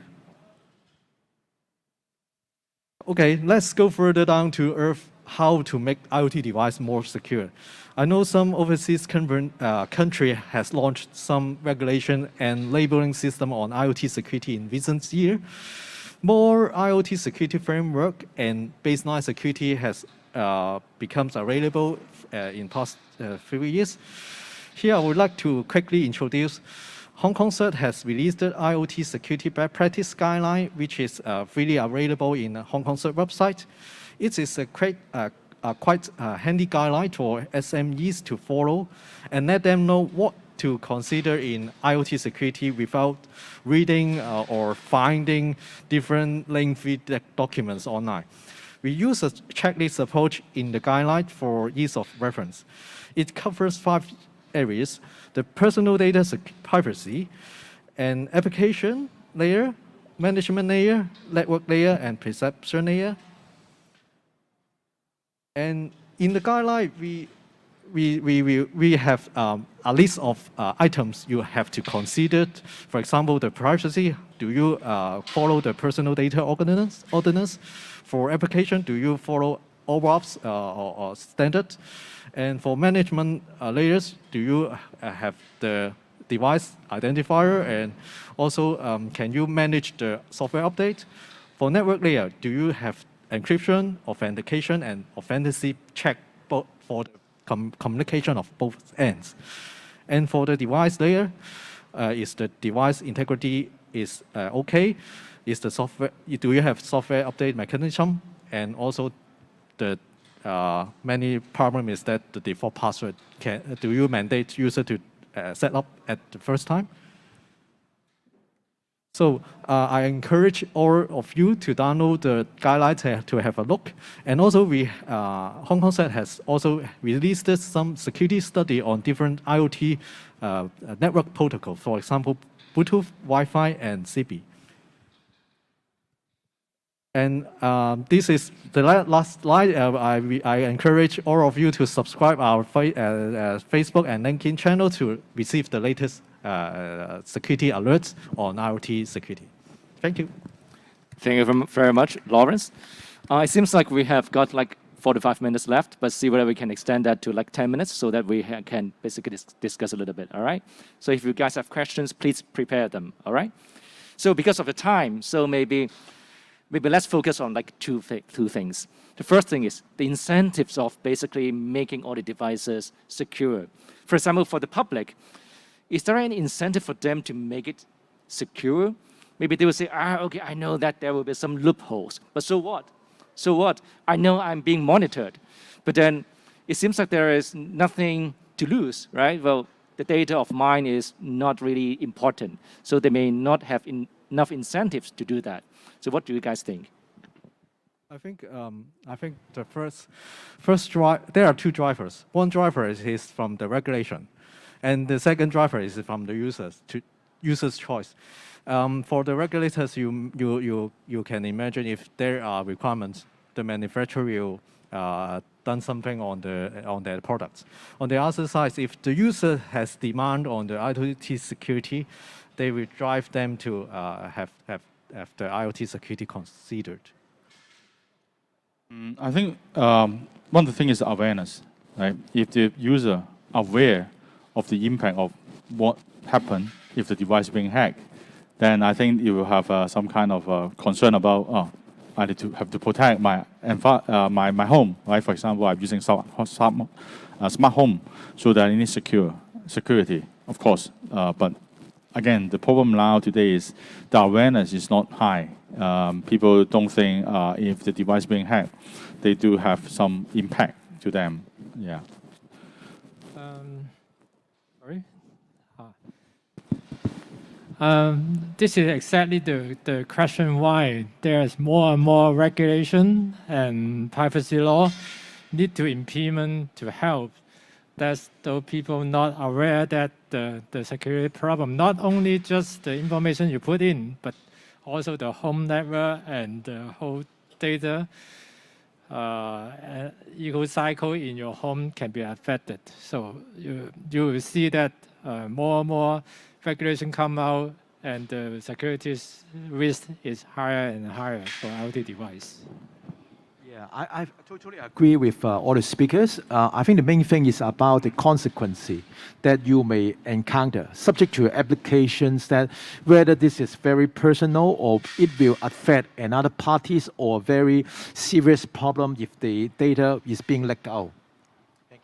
let's go further down to earth how to make IoT device more secure. I know some overseas country has launched some regulation and labeling system on IoT security in recent years. More IoT security framework and baseline security has becomes available in past few years. Here I would like to quickly introduce Hong Kong CERT has released the IoT security best practice guideline, which is freely available in the Hong Kong CERT website. It is a quite handy guideline for SMEs to follow and let them know what to consider in IoT security without reading or finding different lengthy documents online. We use a checklist approach in the guideline for ease of reference. It covers 5 areas: the personal data privacy, and application layer, management layer, network layer, and perception layer. And in the guideline, we have a list of items you have to consider. For example, the privacy. Do you follow the personal data ordinance? For application, do you follow OAuth or standard? And for management layers, do you have the device identifier, and also can you manage the software update? For network layer, do you have encryption, authentication, and authenticity check for the communication of both ends? And for the device layer, is the device integrity is okay? Is the software? Do you have software update mechanism? And also, the many problem is that the default password do you mandate user to set up at the first time? So I encourage all of you to download the guidelines to have a look. And also, Hong Kong SET has also released some security study on different IoT network protocol, for example, Bluetooth, Wi-Fi, and CB. And this is the last slide. I encourage all of you to subscribe our Facebook and LinkedIn channel to receive the latest security alerts on IoT security. Thank you. Thank you very much, Lawrence. It seems like we have got like 45 minutes left, but see whether we can extend that to like 10 minutes so that we can basically discuss a little bit, all right? So if you guys have questions, please prepare them, all right? So because of the time, so maybe let's focus on like two things. The first thing is the incentives of basically making all the devices secure. For example, for the public, is there any incentive for them to make it secure? Maybe they will say, okay, I know that there will be some loopholes, but so what? So what? I know I'm being monitored, but then it seems like there is nothing to lose, right? Well, the data of mine is not really important, so they may not have enough incentives to do that. So what do you guys think? I think the first there are two drivers. One driver is from the regulation, and the second driver is from the users' choice. For the regulators, you can imagine if there are requirements, the manufacturer will done something on their products. On the other side, if the user has demand on the IoT security, they will drive them to have the IoT security considered. I think one of the things is awareness, right? If the user aware of the impact of what happened if the device is being hacked, then I think you will have some kind of concern about, I need to have to protect my home, right? For example, I'm using smart home, so that I need security, of course. But again, the problem now today is the awareness is not high. People don't think if the device is being hacked, they do have some impact to them. Yeah. Sorry. This is exactly the question why there's more and more regulation and privacy law need to implement to help. That's those people not aware that the security problem, not only just the information you put in, but also the home network and the whole data eco-cycle in your home can be affected. So you will see that more and more regulation come out and the security risk is higher and higher for IoT device. Yeah, I totally agree with all the speakers. I think the main thing is about the consequence that you may encounter, subject to applications, that whether this is very personal or it will affect another parties or very serious problem if the data is being let out.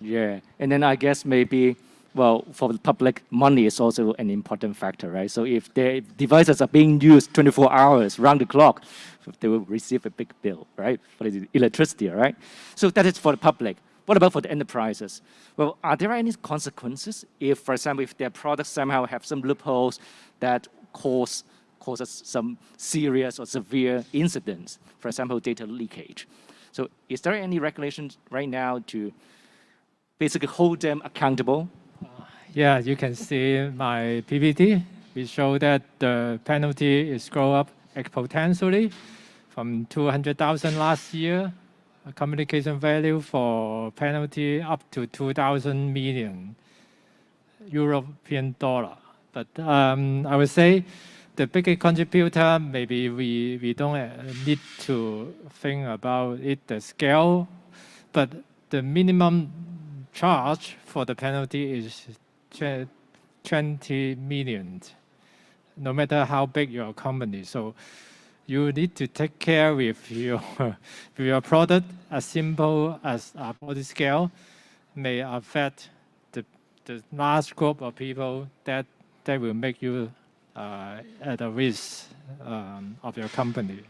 Yeah, and then I guess maybe, well, for the public, money is also an important factor, right? So if their devices are being used 24 hours round the clock, they will receive a big bill, right? For the electricity, right? So that is for the public. What about for the enterprises? Well, are there any consequences if, for example, if their products somehow have some loopholes that causes some serious or severe incidents, for example, data leakage? So is there any regulations right now to basically hold them accountable? Yeah, you can see my PPT. We show that the penalty is grow up exponentially from 200,000 last year, a communication value for penalty up to 2,000 million European dollar. But I would say the biggest contributor, maybe we don't need to think about it, the scale, but the minimum charge for the penalty is 20 million, no matter how big your company. So you need to take care with your product. As simple as a body scale may affect the large group of people that will make you at a risk of your company.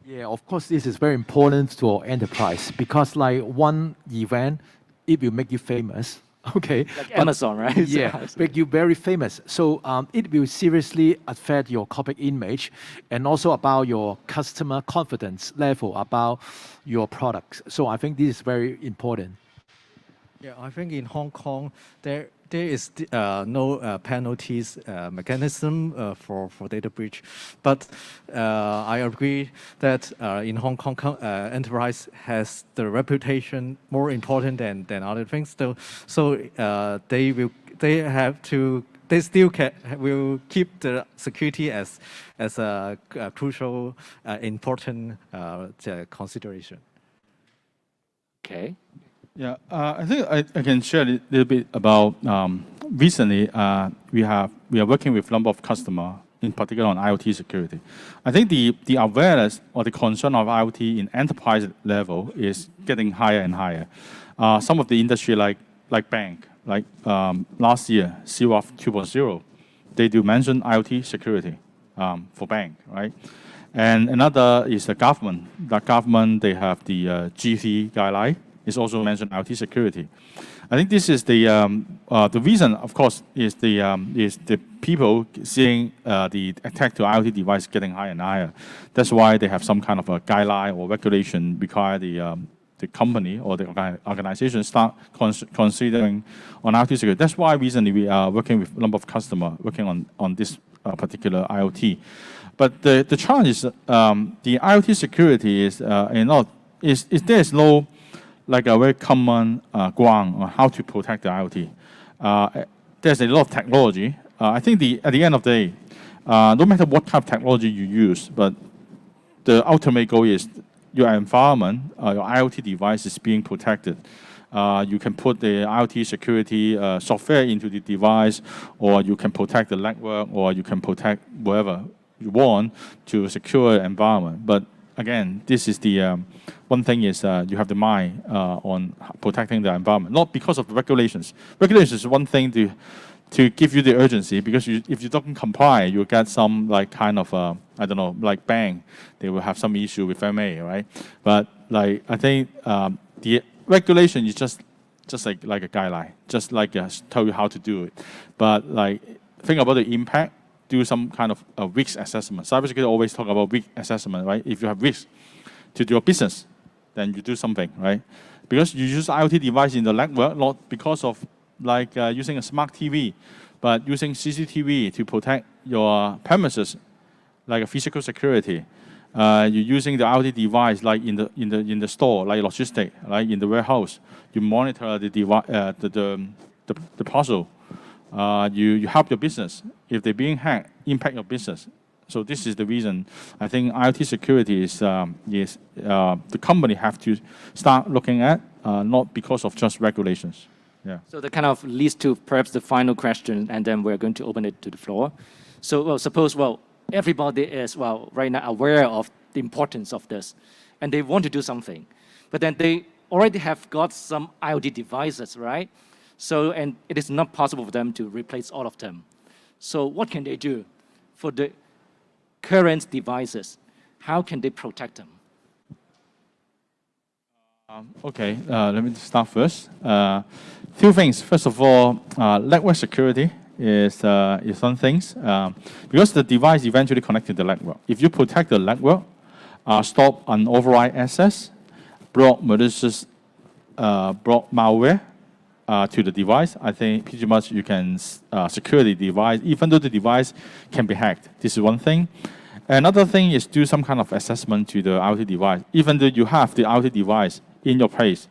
Yeah, of course, this is very important to our enterprise because like one event, it will make you famous. Okay. Like but- Amazon, right? Yeah, make you very famous. So it will seriously affect your corporate image and also about your customer confidence level about your products. So I think this is very important. Yeah, I think in Hong Kong there is no penalties mechanism for data breach, but I agree that in Hong Kong enterprise has the reputation more important than other things. So they still will keep the security as a crucial important consideration. Okay. Yeah, I think I can share a little bit about recently we are working with a number of customers, in particular on IoT security. I think the awareness or the concern of IoT in enterprise level is getting higher and higher. Some of the industry like bank, like last year, CWAF 2.0, they do mention IoT security for bank, right? And another is the government. The government, they have the G3 guideline. Is also mentioned IoT security. I think this is the reason, of course, is the people seeing the attack to IoT device getting higher and higher. That's why they have some kind of a guideline or regulation require the company or the organization start considering on IoT security. That's why recently we are working with a number of customers working on this particular IoT. But the challenge is the IoT security is there is no like a very common ground on how to protect the IoT. There's a lot of technology. I think at the end of the day, no matter what kind of technology you use, but the ultimate goal is your environment, your IoT device is being protected. You can put the IoT security software into the device, or you can protect the network, or you can protect whatever you want to secure the environment. But again, this is the one thing is you have the mind on protecting the environment, not because of the regulations. Regulations is one thing to give you the urgency, because if you don't comply, you get some like kind of I don't know, like bank, they will have some issue with MA, right? But like I think the regulation is just like a guideline, just like tell you how to do it. But like think about the impact. Do some kind of a risk assessment. Cybersecurity always talk about risk assessment, right? If you have risk to your business, then you do something, right? Because you use IoT device in the network, not because of like using a smart TV, but using CCTV to protect your premises, like a physical security. You're using the IoT device like in the store, like logistic, like in the warehouse. You monitor the parcel. You help your business. If they're being hacked, impact your business. So this is the reason I think IoT security is the company have to start looking at, not because of just regulations. Yeah. So that kind of leads to perhaps the final question, and then we're going to open it to the floor. So suppose everybody is right now aware of the importance of this, and they want to do something, but then they already have got some IoT devices, right? So, and it is not possible for them to replace all of them. So what can they do for the current devices? How can they protect them? Okay, let me start first. Few things. First of all, network security is one thing. Because the device eventually connected to the network. If you protect the network, stop unauthorized access, block malicious, block malware, to the device, I think pretty much you can secure the device, even though the device can be hacked. This is one thing. Another thing is do some kind of assessment to the IoT device. Even though you have the IoT device in your place,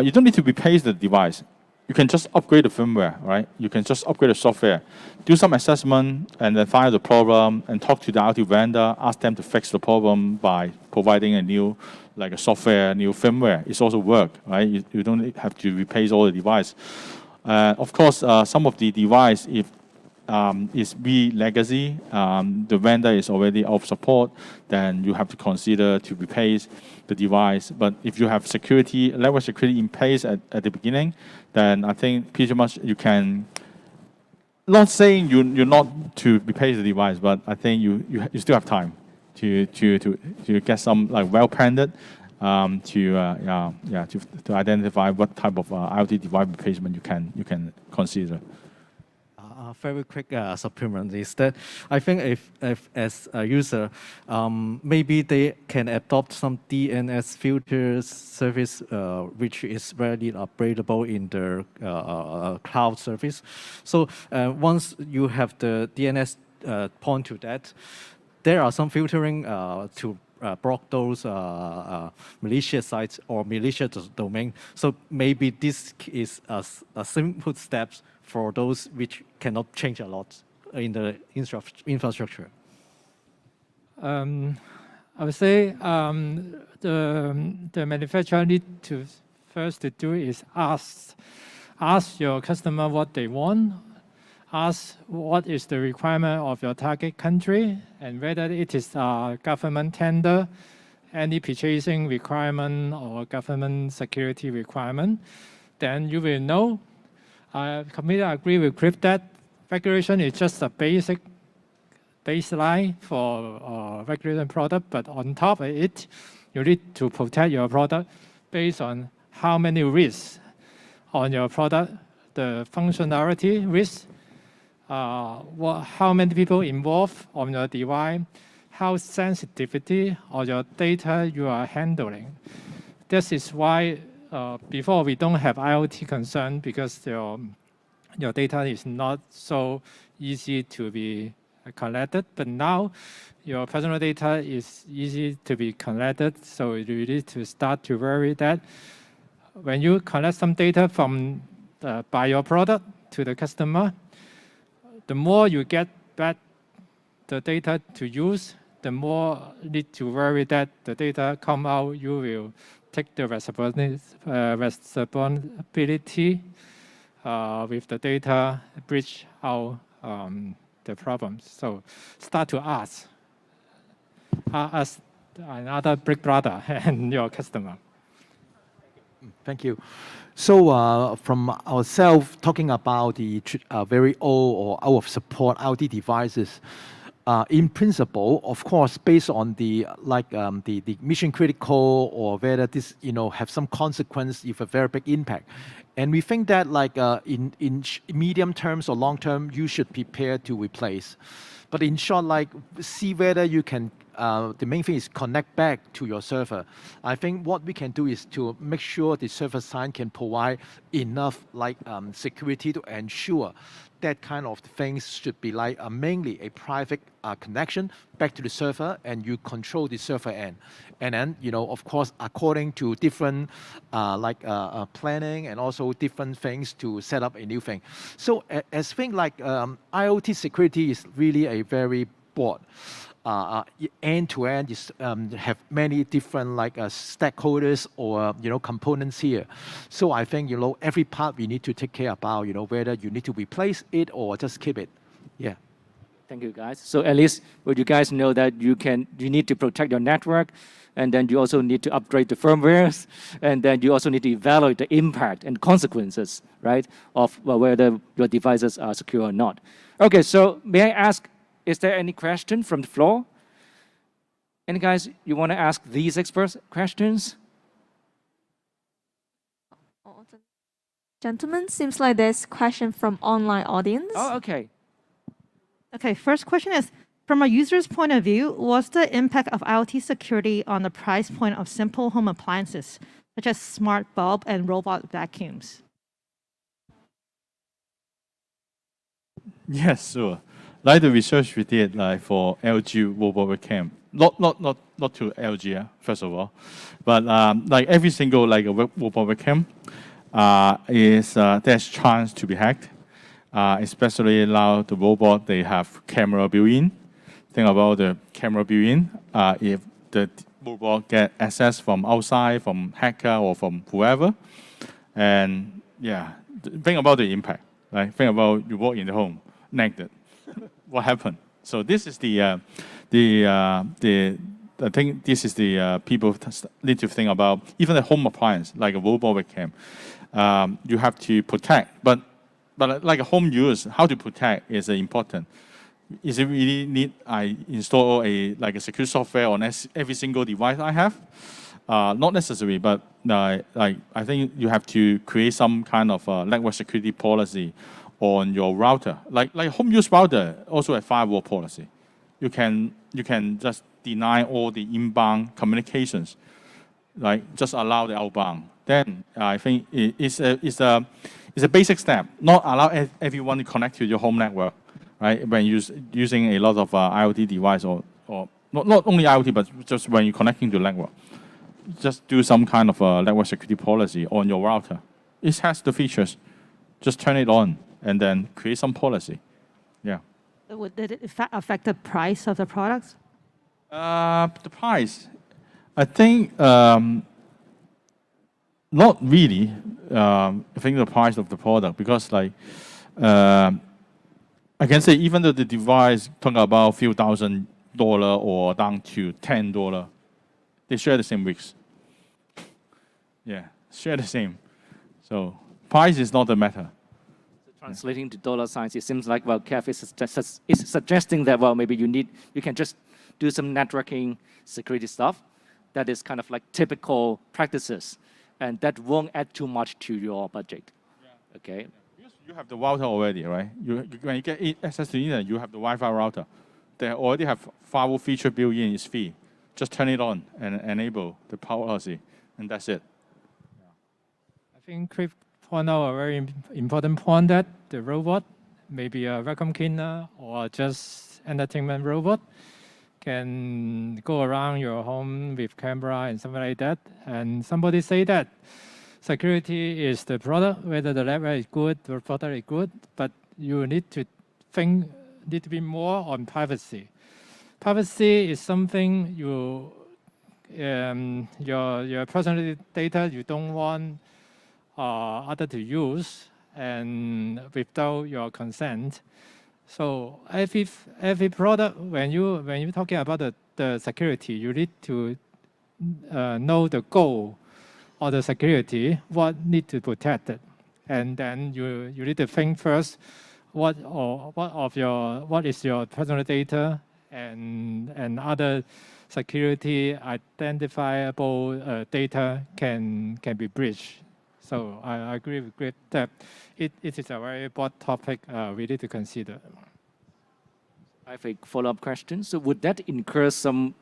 you don't need to replace the device. You can just upgrade the firmware, right? You can just upgrade the software, do some assessment, and then find the problem, and talk to the IoT vendor, ask them to fix the problem by providing a new, like a software, new firmware. It's also work, right? You don't have to replace all the device. Of course, some of the device, if is be legacy, the vendor is already out of support, then you have to consider to replace the device. But if you have security, level security in place at the beginning, then I think pretty much you can, not saying you're not to replace the device, but I think you still have time to get some like well planned to identify what type of IoT device replacement you can consider. Very quick supplement is that I think if as a user, maybe they can adopt some DNS filters service, which is readily available in the cloud service. So once you have the DNS point to that, there are some filtering to block those malicious sites or malicious domain. So maybe this is a simple steps for those which cannot change a lot in the infrastructure. I would say the manufacturer need to first to do is ask your customer what they want, ask what is the requirement of your target country, and whether it is a government tender, any purchasing requirement or government security requirement. Then you will know. I completely agree with Chris that regulation is just a basic baseline for regulation product, but on top of it, you need to protect your product based on how many risks on your product, the functionality risk, how many people involved on your device, how sensitivity of your data you are handling. This is why before we don't have IoT concern because your data is not so easy to be collected, but now your personal data is easy to be collected, so you need to start to worry that when you collect some data from by your product to the customer, the more you get back the data to use, the more need to worry that the data come out, you will take the responsibility with the data, bridge out the problems. So start to ask another big brother and your customer. Thank you. So from ourselves, talking about the very old or out of support IoT devices, in principle, of course, based on the mission critical or whether this have some consequence if a very big impact, and we think that in medium terms or long term, you should prepare to replace. But in short, see whether you can. The main thing is connect back to your server. I think what we can do is to make sure the server side can provide enough security to ensure that kind of things should be mainly a private connection back to the server, and you control the server end. And then, of course, according to different planning and also different things to set up a new thing. So as things IoT security is really a very broad. End-to-end is have many different stakeholders or components here. So I think every part we need to take care about whether you need to replace it or just keep it. Yeah. Thank you, guys. So at least you guys know that you need to protect your network, and then you also need to upgrade the firmwares, and then you also need to evaluate the impact and consequences, right, of whether your devices are secure or not. Okay, so may I ask, is there any question from the floor? Any guys, you want to ask these experts questions? Gentlemen, seems like there's a question from online audience. Oh, okay. Okay, first question is, from a user's point of view, what's the impact of IoT security on the price point of simple home appliances, such as smart bulb and robot vacuums? Yes, sure. Like the research we did for LG robot webcam, not to LG, first of all, but every single robot webcam there's chance to be hacked, especially now the robot they have camera built-in. Think about the camera built-in. If the robot get access from outside, from hacker or from whoever, and yeah, think about the impact, right? Think about you walk in the home naked. What happened? So this is I think this is the people need to think about. Even a home appliance like a robot webcam, you have to protect. But like a home use, how to protect is important. Is it really need I install a secure software on every single device I have? Not necessary, but I think you have to create some kind of network security policy on your router. Like home use router also a firewall policy. You can just deny all the inbound communications, like just allow the outbound. Then I think it's a basic step. Not allow everyone to connect to your home network, right? When using a lot of IoT device or not only IoT, but just when you're connecting to network, just do some kind of network security policy on your router. It has the features. Just turn it on and then create some policy. Yeah. Did it affect the price of the products? The price, I think not really. I think the price of the product, because I can say even though the device talking about a few $1,000 or down to $10, they share the same weeks. Yeah, share the same. So price is not the matter. Translating to dollar signs, it seems like, well, Kev is suggesting that, well, maybe you can just do some networking security stuff that is kind of like typical practices, and that won't add too much to your budget. Yeah. Okay. Yeah. Because you have the router already, right? When you get access to internet, you have the Wi-Fi router. They already have firewall feature built in, it's free. Just turn it on and enable the policy, and that's it. I think Chris point out a very important point that the robot, maybe a vacuum cleaner or just entertainment robot, can go around your home with camera and something like that. And somebody say that security is the product, whether the hardware is good, the product is good, but you need to be more on privacy. Privacy is something your personal data you don't want other to use and without your consent. So every product, when you're talking about the security, you need to know the goal of the security, what need to protect it, and then you need to think first, what is your personal data and other security identifiable data can be breached. So I agree with Greg that it is a very broad topic we need to consider. I have a follow-up question. So would that incur some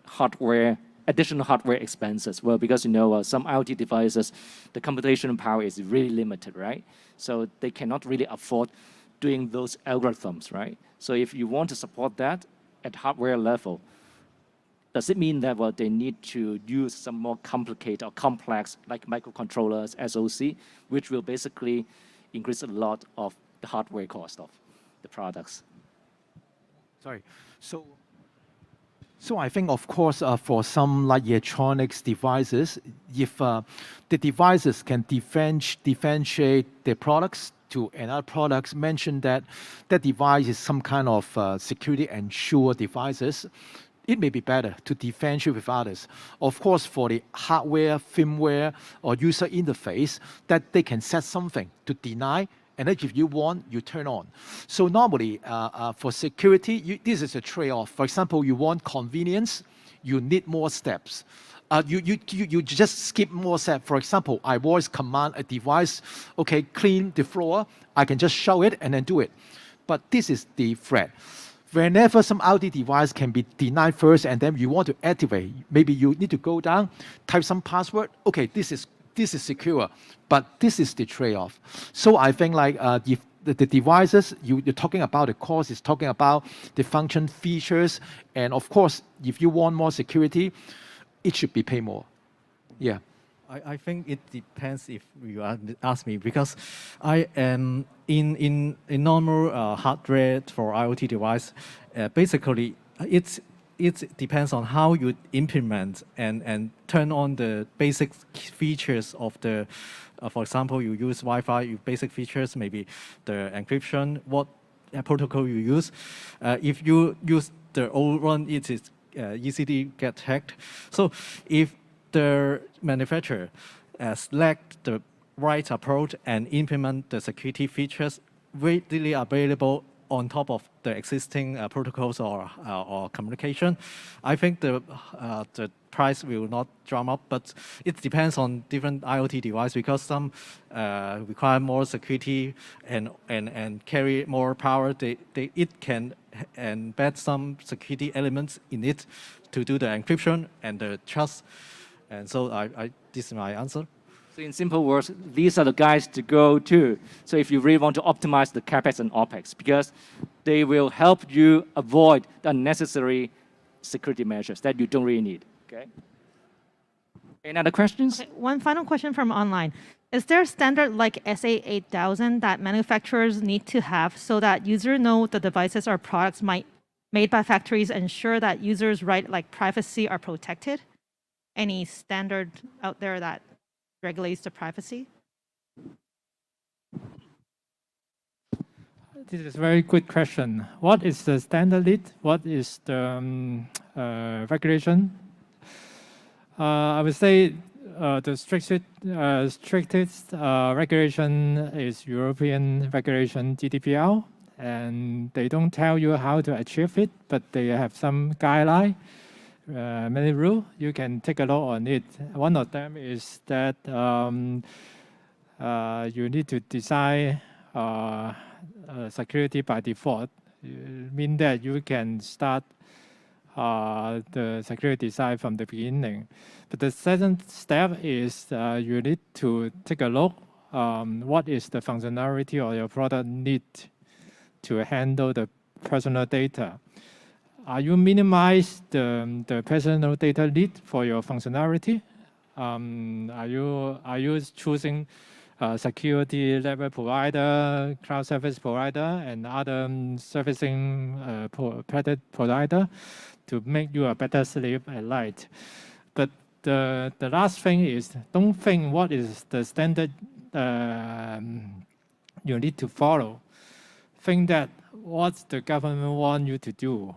additional hardware expenses? Well, because some IoT devices, the computational power is really limited, right? So they cannot really afford doing those algorithms, right? So if you want to support that at hardware level, does it mean that they need to use some more complicated or complex, like microcontrollers, SoC, which will basically increase a lot of the hardware cost of the products? Sorry. So I think, of course, for some like electronics devices, if the devices can differentiate their products to another products, mention that that device is some kind of security ensure devices, it may be better to differentiate with others. Of course, for the hardware, firmware, or user interface, that they can set something to deny, and then if you want, you turn on. So normally, for security, this is a trade-off. For example, you want convenience, you need more steps. You just skip more steps. For example, I voice command a device, okay, clean the floor. I can just show it and then do it. But this is the threat. Whenever some IoT device can be denied first and then you want to activate, maybe you need to go down, type some password. Okay, this is secure, but this is the trade-off. So I think like if the devices, you're talking about the cost, is talking about the function features, and of course, if you want more security, it should be pay more. Yeah. I think it depends if you ask me, because I am in normal hardware for IoT device. Basically, it depends on how you implement and turn on the basic features of the For example, you use Wi-Fi, your basic features, maybe the encryption, what protocol you use. If you use the old one, it is easily get hacked. So if the manufacturer select the right approach and implement the security features readily available on top of the existing protocols or communication, I think the price will not jump up, but it depends on different IoT device because some require more security and carry more power. It can embed some security elements in it to do the encryption and the trust. And so this is my answer. So in simple words, these are the guys to go to. So if you really want to optimize the CapEx and OpEx, because they will help you avoid the unnecessary security measures that you don't really need. Okay. Any other questions? Okay, one final question from online. Is there a standard like SA8000 that manufacturers need to have so that users know the devices or products made by factories ensure that users' rights like privacy are protected? Any standard out there that regulates the privacy? This is a very good question. What is the standard lead? What is the regulation? I would say the strictest regulation is European regulation GDPR, and they don't tell you how to achieve it, but they have some guideline. Many rules, you can take a look on it. One of them is that you need to design security by default. Mean that you can start the security design from the beginning. But the second step is you need to take a look what is the functionality or your product need to handle the personal data. Are you minimize the personal data need for your functionality? Are you choosing security level provider, cloud service provider, and other servicing provider to make you a better sleep at night? But the last thing is, don't think what is the standard you need to follow. Think that what the government want you to do.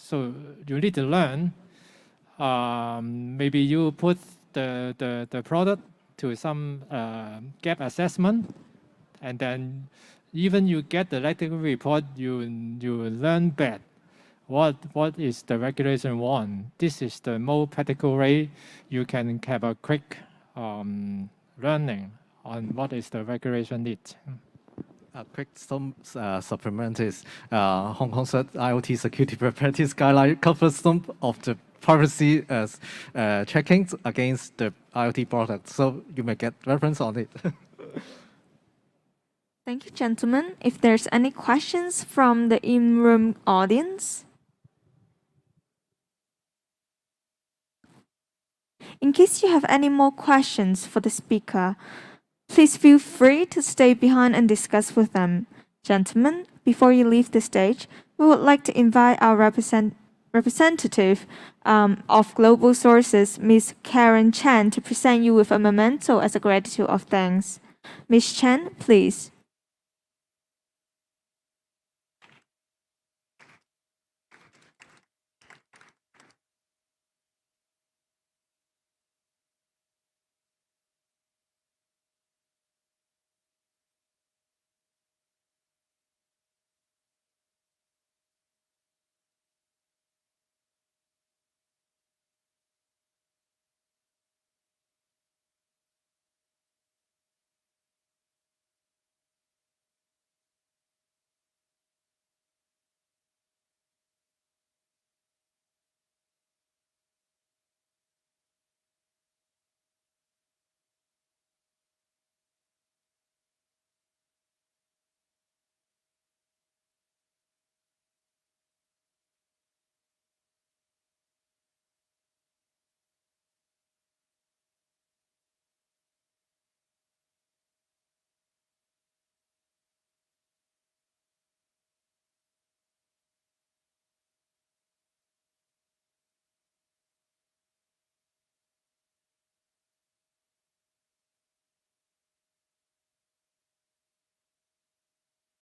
So you need to learn. Maybe you put the product to some gap assessment, and then even you get the electrical report, you learn that what is the regulation want. This is the most practical way you can have a quick learning on what is the regulation need. A quick supplement is Hong Kong's IoT security practice guideline covers some of the privacy checkings against the IoT product. So you may get reference on it. Thank you, gentlemen. If there's any questions from the in-room audience. In case you have any more questions for the speaker, please feel free to stay behind and discuss with them. Gentlemen, before you leave the stage, we would like to invite our representative of Global Sources, Ms. Karen Chen, to present you with a memento as a gratitude of thanks. Ms. Chen, please.